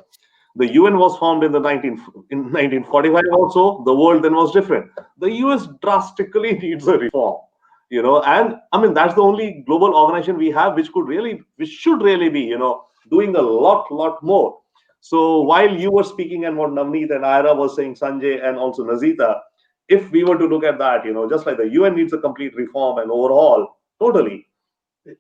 The UN was formed in 1945 also. The world then was different. The US drastically needs a reform. And that's the only global organization we have which should really be, doing a lot more. So while you were speaking and what Navneet and Ira was saying, Sanjay and also Nazita, if we were to look at that, just like the UN needs a complete reform and overhaul, totally.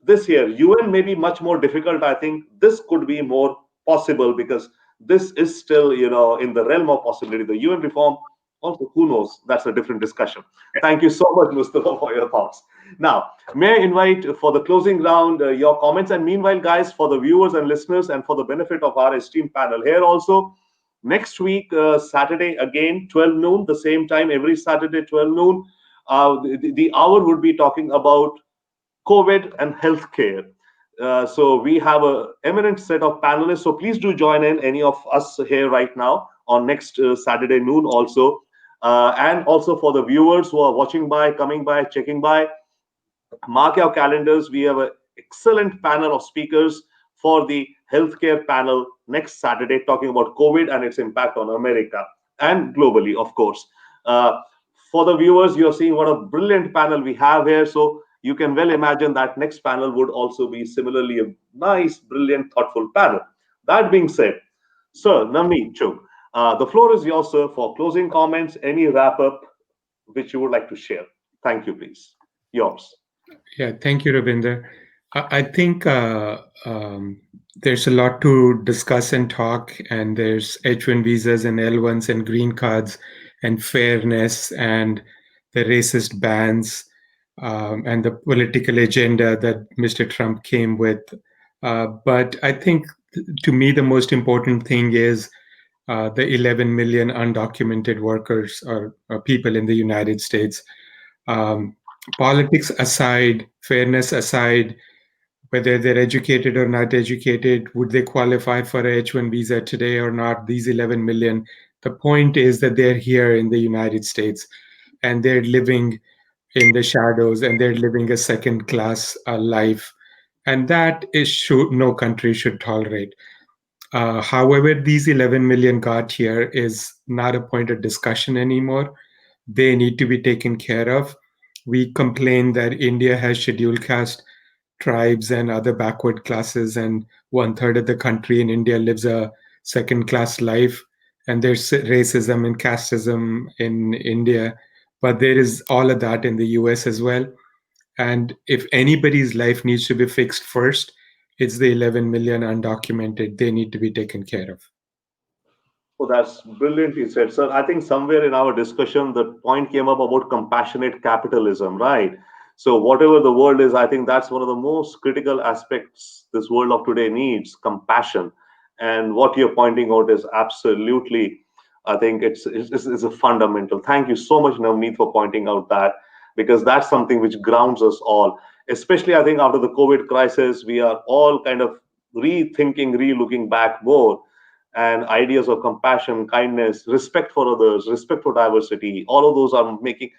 this year. UN may be much more difficult. I think this could be more possible because this is still, in the realm of possibility. The UN reform, also, who knows? That's a different discussion. Thank you so much, Mustafa, for your thoughts. Now, may I invite for the closing round your comments? And meanwhile, guys, for the viewers and listeners and for the benefit of our esteemed panel here also, next week, Saturday, again, 12 noon, the same time, every Saturday, 12 noon, the hour would be talking about COVID and healthcare. So we have a eminent set of panelists. So please do join in, any of us here right now on next Saturday noon also. And also for the viewers who are watching by, coming by, checking by, mark your calendars. We have an excellent panel of speakers for the healthcare panel next Saturday, talking about COVID and its impact on America and globally, of course. For the viewers, you're seeing what a brilliant panel we have here. So you can well imagine that next panel would also be similarly a nice, brilliant, thoughtful panel. That being said, Sir Navneet Chugh, the floor is yours, sir, for closing comments, any wrap up which you would like to share. Thank you, please. Yours. Yeah, thank you, Robinder. I think there's a lot to discuss and talk, and there's H1 visas and L1s and green cards and fairness and the racist bans and the political agenda that Mr. Trump came with. But I think to me, the most important thing is the 11 million undocumented workers or people in the United States. Politics aside, fairness aside, whether they're educated or not educated, would they qualify for a H1 visa today or not, these 11 million, the point is that they're here in the United States and they're living in the shadows and they're living a second class life. And that is no country should tolerate. However, these 11 million got here is not a point of discussion anymore. They need to be taken care of. We complain that India has scheduled caste tribes and other backward classes, and 1/3 of the country in India lives a second class life. And there's racism and casteism in India, but there is all of that in the US as well. And if anybody's life needs to be fixed first, it's the 11 million undocumented. They need to be taken care of. Oh, that's brilliantly said, sir. I think somewhere in our discussion, the point came up about compassionate capitalism, right? So, whatever the world is, I think that's one of the most critical aspects this world of today needs, compassion. And what you're pointing out is absolutely, I think it's a fundamental. Thank you so much, Navneet, for pointing out that, because that's something which grounds us all. Especially, I think after the COVID crisis, we are all kind of rethinking, re-looking back more, and ideas of compassion, kindness, respect for others, respect for diversity, all of those are making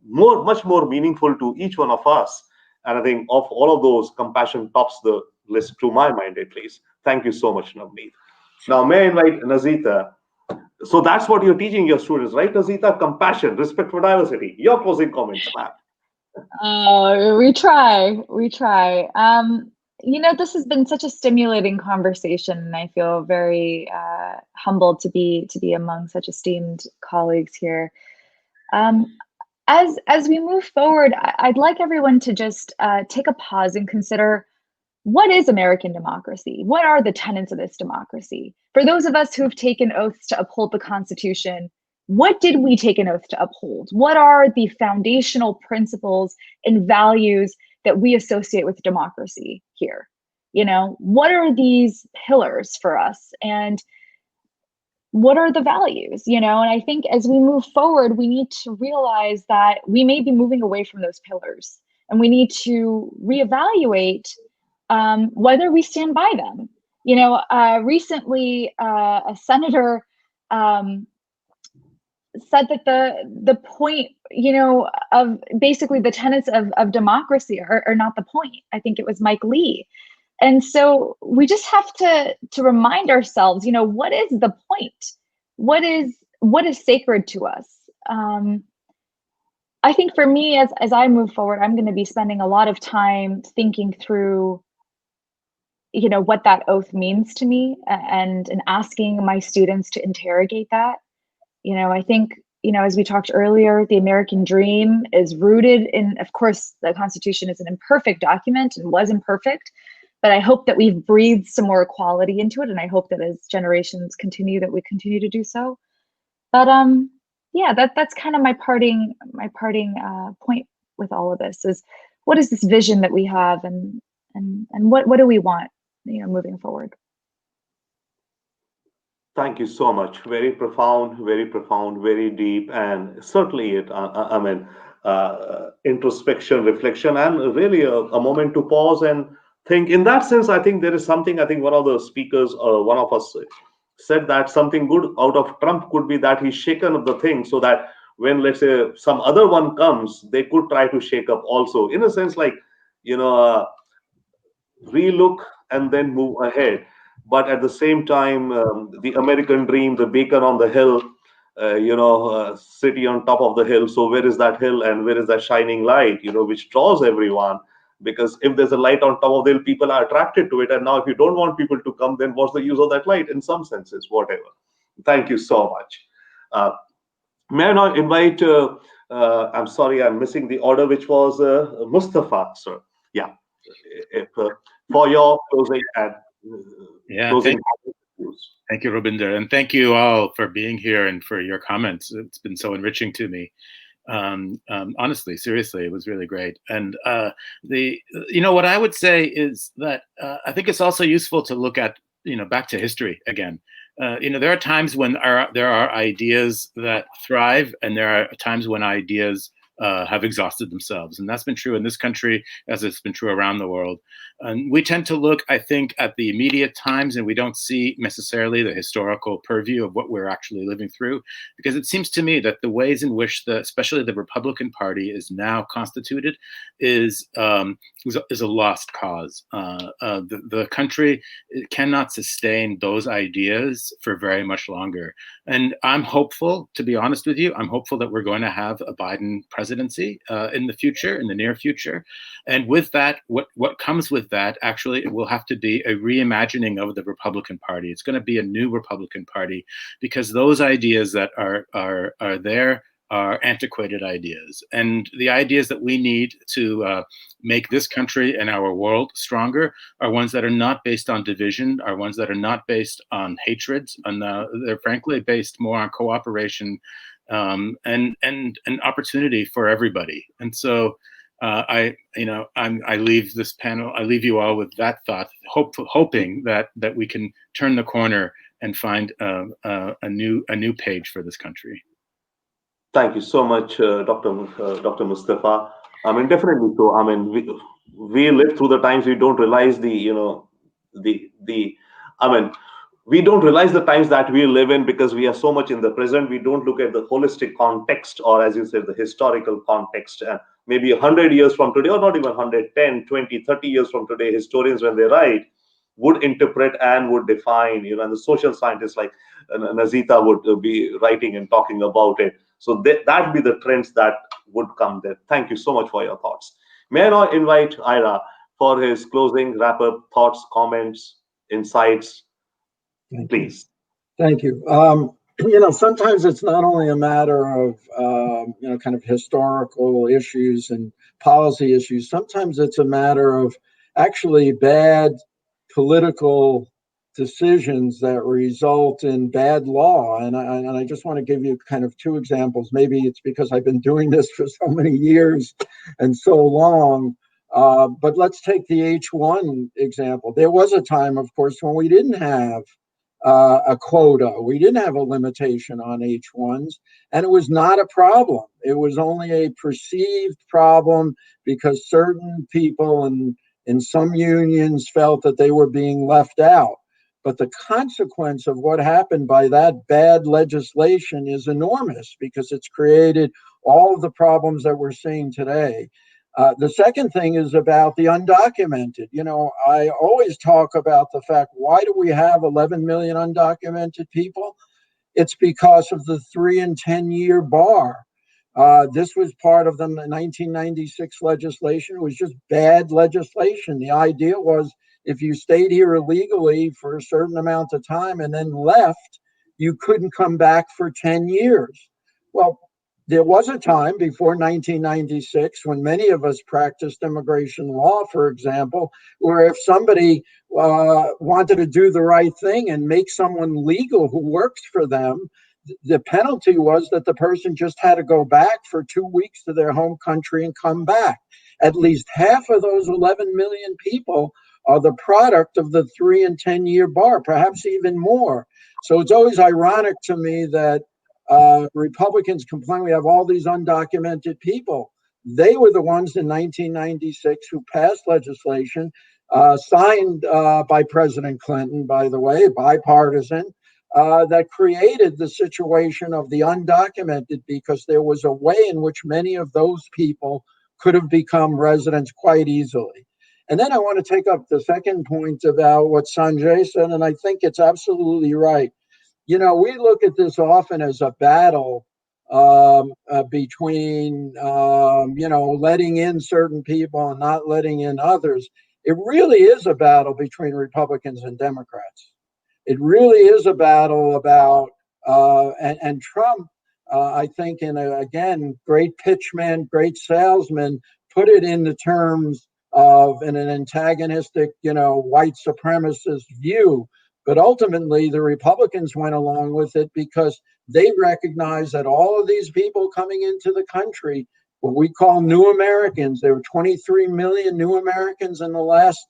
much more meaningful to each one of us. And I think of all of those, compassion tops the list, to my mind at least. Thank you so much, Navneet. Now, may I invite Nazita? So that's what you're teaching your students, right, Nazita? Compassion, respect for diversity. Your closing comments, ma'am. We try. This has been such a stimulating conversation, and I feel very humbled to be among such esteemed colleagues here. As we move forward, I'd like everyone to just take a pause and consider, what is American democracy? What are the tenets of this democracy? For those of us who have taken oaths to uphold the Constitution, what did we take an oath to uphold? What are the foundational principles and values that we associate with democracy here? What are these pillars for us? And what are the values? And I think as we move forward, we need to realize that we may be moving away from those pillars, and we need to reevaluate whether we stand by them. Recently, a senator said that the point, of basically the tenets of democracy are not the point. I think it was Mike Lee. And so we just have to remind ourselves, what is the point? What is sacred to us? I think for me, as I move forward, I'm going to be spending a lot of time thinking through, what that oath means to me, and asking my students to interrogate that. I think as we talked earlier, the American dream is rooted in, of course, the Constitution is an imperfect document and was imperfect, but I hope that we've breathed some more equality into it, and I hope that as generations continue, that we continue to do so. But yeah, that's kind of my parting point with all of this is, what is this vision that we have, and what do we want, moving forward? Thank you so much. Very profound, very deep, and certainly introspection, reflection, and really a moment to pause and think. In that sense, I think there is something. I think one of the speakers, one of us, said that something good out of Trump could be that he's shaken up the thing, so that when, let's say, some other one comes, they could try to shake up also. In a sense, like, relook and then move ahead. But at the same time, the American dream, the beacon on the hill, city on top of the hill. So where is that hill and where is that shining light, which draws everyone? Because if there's a light on top of the hill, people are attracted to it. And now if you don't want people to come, then what's the use of that light? In some senses, whatever. Thank you so much. May I now invite, I'm sorry, I'm missing the order, which was Mustafa, sir. Yeah. If, for your closing and closing. Thank you, Robinder, and thank you all for being here and for your comments. It's been so enriching to me. Honestly, seriously, it was really great. And what I would say is that I think it's also useful to look at, back to history again. There are times when there are ideas that thrive, and there are times when ideas have exhausted themselves. And that's been true in this country as it's been true around the world. And we tend to look, I think, at the immediate times, and we don't see necessarily the historical purview of what we're actually living through, because it seems to me that the ways in which especially the Republican Party is now constituted is a lost cause. The country cannot sustain those ideas for very much longer. And I'm hopeful, to be honest with you, I'm hopeful that we're going to have a Biden presidency in the future, in the near future. And with that, what comes with that, actually, it will have to be a reimagining of the Republican Party. It's going to be a new Republican Party, because those ideas that are there are antiquated ideas. And the ideas that we need to make this country and our world stronger are ones that are not based on division, are ones that are not based on hatred, and they're frankly based more on cooperation and opportunity for everybody. And so I leave this panel, I leave you all with that thought, hoping that we can turn the corner and find a new page for this country. Thank you so much, Dr. Mustafa. I mean, definitely so. I mean, we live through the times we don't realize we don't realize the times that we live in, because we are so much in the present. We don't look at the holistic context, or as you said, the historical context. And maybe 100 years from today, or not even 100, 10, 20, 30 years from today, historians, when they write, would interpret and would define, and the social scientists like Nazita would be writing and talking about it. So that'd be the trends that would come there. Thank you so much for your thoughts. May I now invite Ira for his closing wrap-up thoughts, comments, insights, please. Thank you. Sometimes it's not only a matter of, kind of historical issues and policy issues. Sometimes it's a matter of actually bad political decisions that result in bad law. And I just want to give you kind of two examples. Maybe it's because I've been doing this for so many years and so long. But let's take the H1 example. There was a time, of course, when we didn't have a quota. We didn't have a limitation on H1s, and it was not a problem. It was only a perceived problem because certain people in some unions felt that they were being left out. But the consequence of what happened by that bad legislation is enormous, because it's created all of the problems that we're seeing today. The second thing is about the undocumented. I always talk about the fact, why do we have 11 million undocumented people? It's because of the 3 and 10 year bar. This was part of the 1996 legislation. It was just bad legislation. The idea was, if you stayed here illegally for a certain amount of time and then left, you couldn't come back for 10 years. Well, there was a time before 1996 when many of us practiced immigration law, for example, where if somebody wanted to do the right thing and make someone legal who works for them, the penalty was that the person just had to go back for 2 weeks to their home country and come back. At least half of those 11 million people are the product of the 3 and 10-year bar, perhaps even more. So it's always ironic to me that Republicans complain we have all these undocumented people. They were the ones in 1996 who passed legislation signed by President Clinton, by the way, bipartisan, that created the situation of the undocumented, because there was a way in which many of those people could have become residents quite easily. And then I want to take up the second point about what Sanjay said, and I think it's absolutely right. You know, we look at this often as a battle between, letting in certain people and not letting in others. It really is a battle between Republicans and Democrats. It really is a battle about, and Trump, I think, again, great pitchman, great salesman, put it in the terms of an antagonistic, white supremacist view. But ultimately, the Republicans went along with it because they recognize that all of these people coming into the country, what we call new Americans, there were 23 million new Americans in the last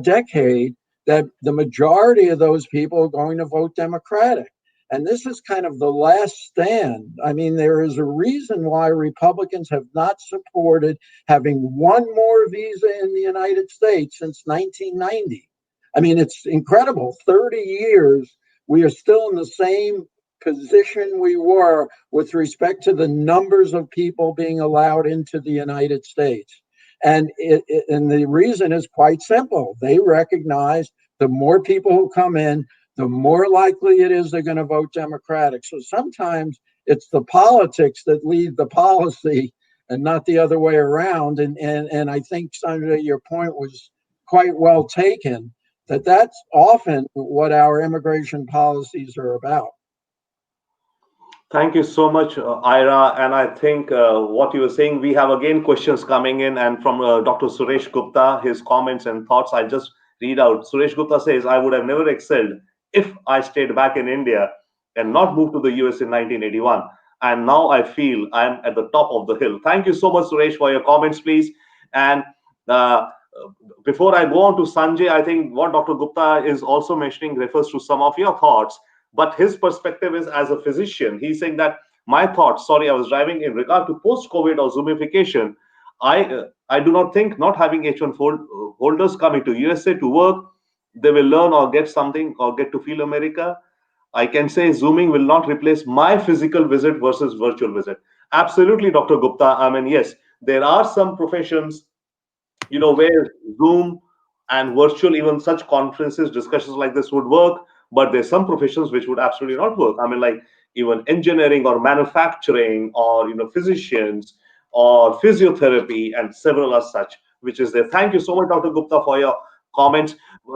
decade, that the majority of those people are going to vote Democratic. And this is kind of the last stand. I mean, there is a reason why Republicans have not supported having one more visa in the United States since 1990. I mean, it's incredible. 30 years, we are still in the same position we were with respect to the numbers of people being allowed into the United States. And the reason is quite simple. They recognize the more people who come in, the more likely it is they're going to vote Democratic. So sometimes it's the politics that lead the policy and not the other way around. And I think, Sandra, your point was quite well taken, that's often what our immigration policies are about. Thank you so much, Ira. And I think what you were saying, we have again questions coming in, and from Dr. Suresh Gupta, his comments and thoughts, I just read out. Suresh Gupta says, I would have never excelled if I stayed back in India and not moved to the US in 1981. And now I feel I'm at the top of the hill. Thank you so much, Suresh, for your comments, please. And before I go on to Sanjay, I think what Dr. Gupta is also mentioning refers to some of your thoughts, but his perspective is as a physician. He's saying that my thoughts, sorry, I was driving, in regard to post-COVID or Zoomification, I do not think not having H1 holders coming to USA to work, they will learn or get something or get to feel America. I can say Zooming will not replace my physical visit versus virtual visit. Absolutely, Dr. Gupta. I mean, yes, there are some professions, where Zoom and virtual, even such conferences, discussions like this would work, but there's some professions which would absolutely not work. I mean, like even engineering or manufacturing or, physicians or physiotherapy and several as such, which is there. Thank you so much, Dr. Gupta, for your comments.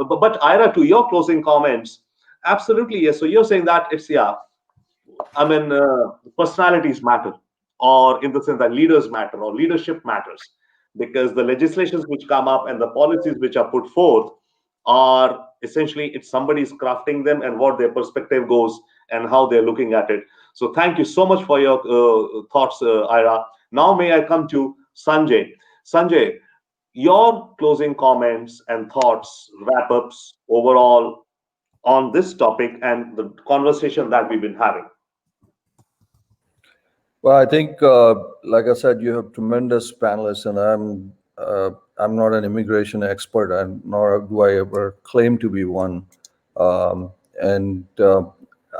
But Ira, to your closing comments, absolutely, yes. So you're saying that it's, personalities matter, or in the sense that leaders matter or leadership matters, because the legislations which come up and the policies which are put forth are essentially, it's somebody's crafting them and what their perspective goes and how they're looking at it. So thank you so much for your thoughts, Ira. Now may I come to Sanjay. Sanjay, your closing comments and thoughts, wrap-ups overall on this topic and the conversation that we've been having. Well, I think, like I said, you have tremendous panelists, and I'm not an immigration expert, and nor do I ever claim to be one. As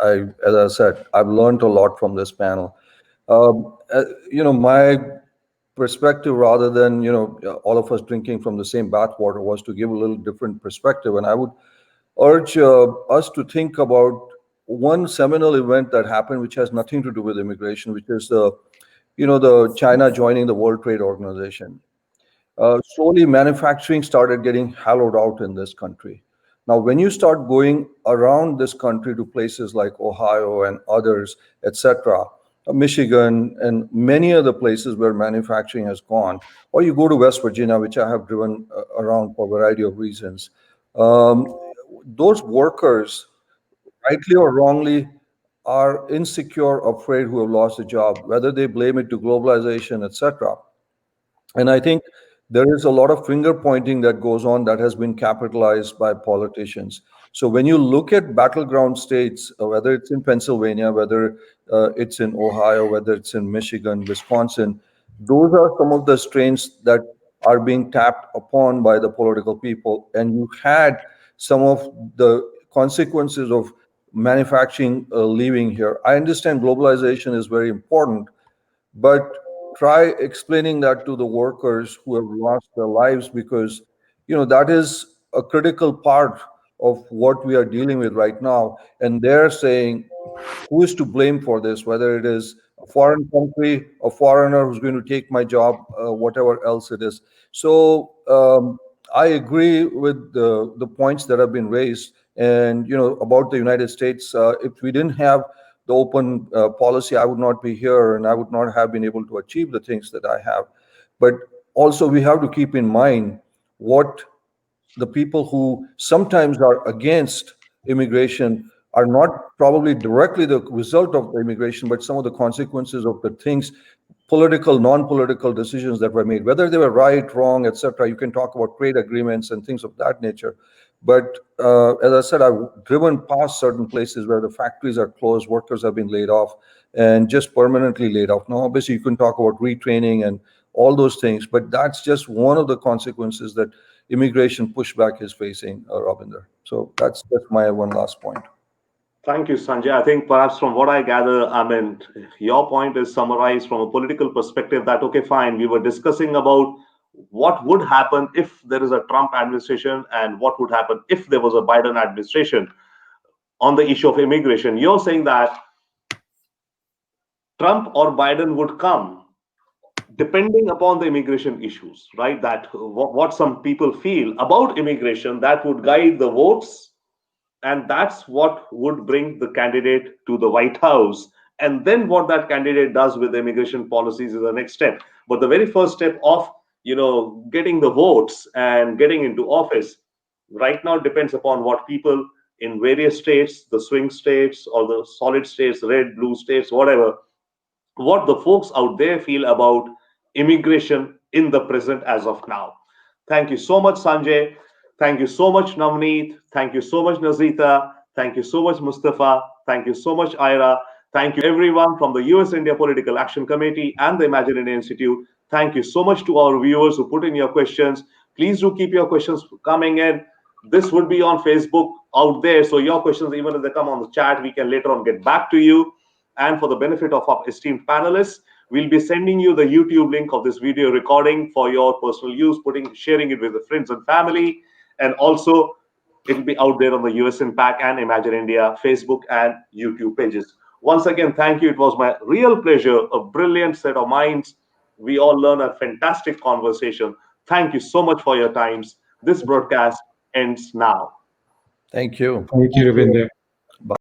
I said, I've learned a lot from this panel. My perspective, rather than all of us drinking from the same bathwater, was to give a little different perspective, and I would urge us to think about one seminal event that happened, which has nothing to do with immigration, which is the China joining the World Trade Organization. Slowly, manufacturing started getting hollowed out in this country. Now, when you start going around this country to places like Ohio and others, etc., Michigan, and many other places where manufacturing has gone. Or you go to West Virginia, which I have driven around for a variety of reasons. Those workers, rightly or wrongly, are insecure, afraid, who have lost a job, whether they blame it to globalization, etc. And I think there is a lot of finger pointing that goes on that has been capitalized by politicians. So when you look at battleground states, whether it's in Pennsylvania, whether it's in Ohio, whether it's in Michigan, Wisconsin, those are some of the strains that are being tapped upon by the political people. And you had some of the consequences of manufacturing leaving here. I understand globalization is very important, but try explaining that to the workers who have lost their lives, because that is a critical part of what we are dealing with right now. And they're saying, who is to blame for this, whether it is a foreign country, a foreigner who's going to take my job, whatever else it is. So I agree with the points that have been raised. And about the United States, if we didn't have the open policy, I would not be here, and I would not have been able to achieve the things that I have. But also we have to keep in mind what the people who sometimes are against immigration are not probably directly the result of the immigration, but some of the consequences of the things, political, non-political decisions that were made, whether they were right, wrong, etc. You can talk about trade agreements and things of that nature. But as I said, I've driven past certain places where the factories are closed, workers have been laid off, and just permanently laid off. Now, obviously, you can talk about retraining and all those things, but that's just one of the consequences that immigration pushback is facing, Robinder. So that's my one last point. Thank you, Sanjay. I think perhaps from what I gather, I mean, your point is summarized from a political perspective that, okay, fine, we were discussing about what would happen if there is a Trump administration and what would happen if there was a Biden administration on the issue of immigration. You're saying that Trump or Biden would come depending upon the immigration issues, right? That what some people feel about immigration, that would guide the votes, and that's what would bring the candidate to the White House. And then what that candidate does with immigration policies is the next step. But the very first step of getting the votes and getting into office right now depends upon what people in various states, the swing states or the solid states, red, blue states, whatever, what the folks out there feel about immigration in the present as of now. Thank you so much, Sanjay. Thank you so much, Navneet. Thank you so much, Nazita. Thank you so much, Mustafa. Thank you so much, Ira. Thank you, everyone from the US India Political Action Committee and the Imagine India Institute. Thank you so much to our viewers who put in your questions. Please do keep your questions coming in. This would be on Facebook out there. So your questions, even if they come on the chat, we can later on get back to you. And for the benefit of our esteemed panelists, we'll be sending you the YouTube link of this video recording for your personal use, sharing it with the friends and family. And also, it'll be out there on the US Impact and Imagine India Facebook and YouTube pages. Once again, thank you. It was my real pleasure, a brilliant set of minds. We all learn a fantastic conversation. Thank you so much for your times. This broadcast ends now. Thank you. Thank you, Robinder. Bye.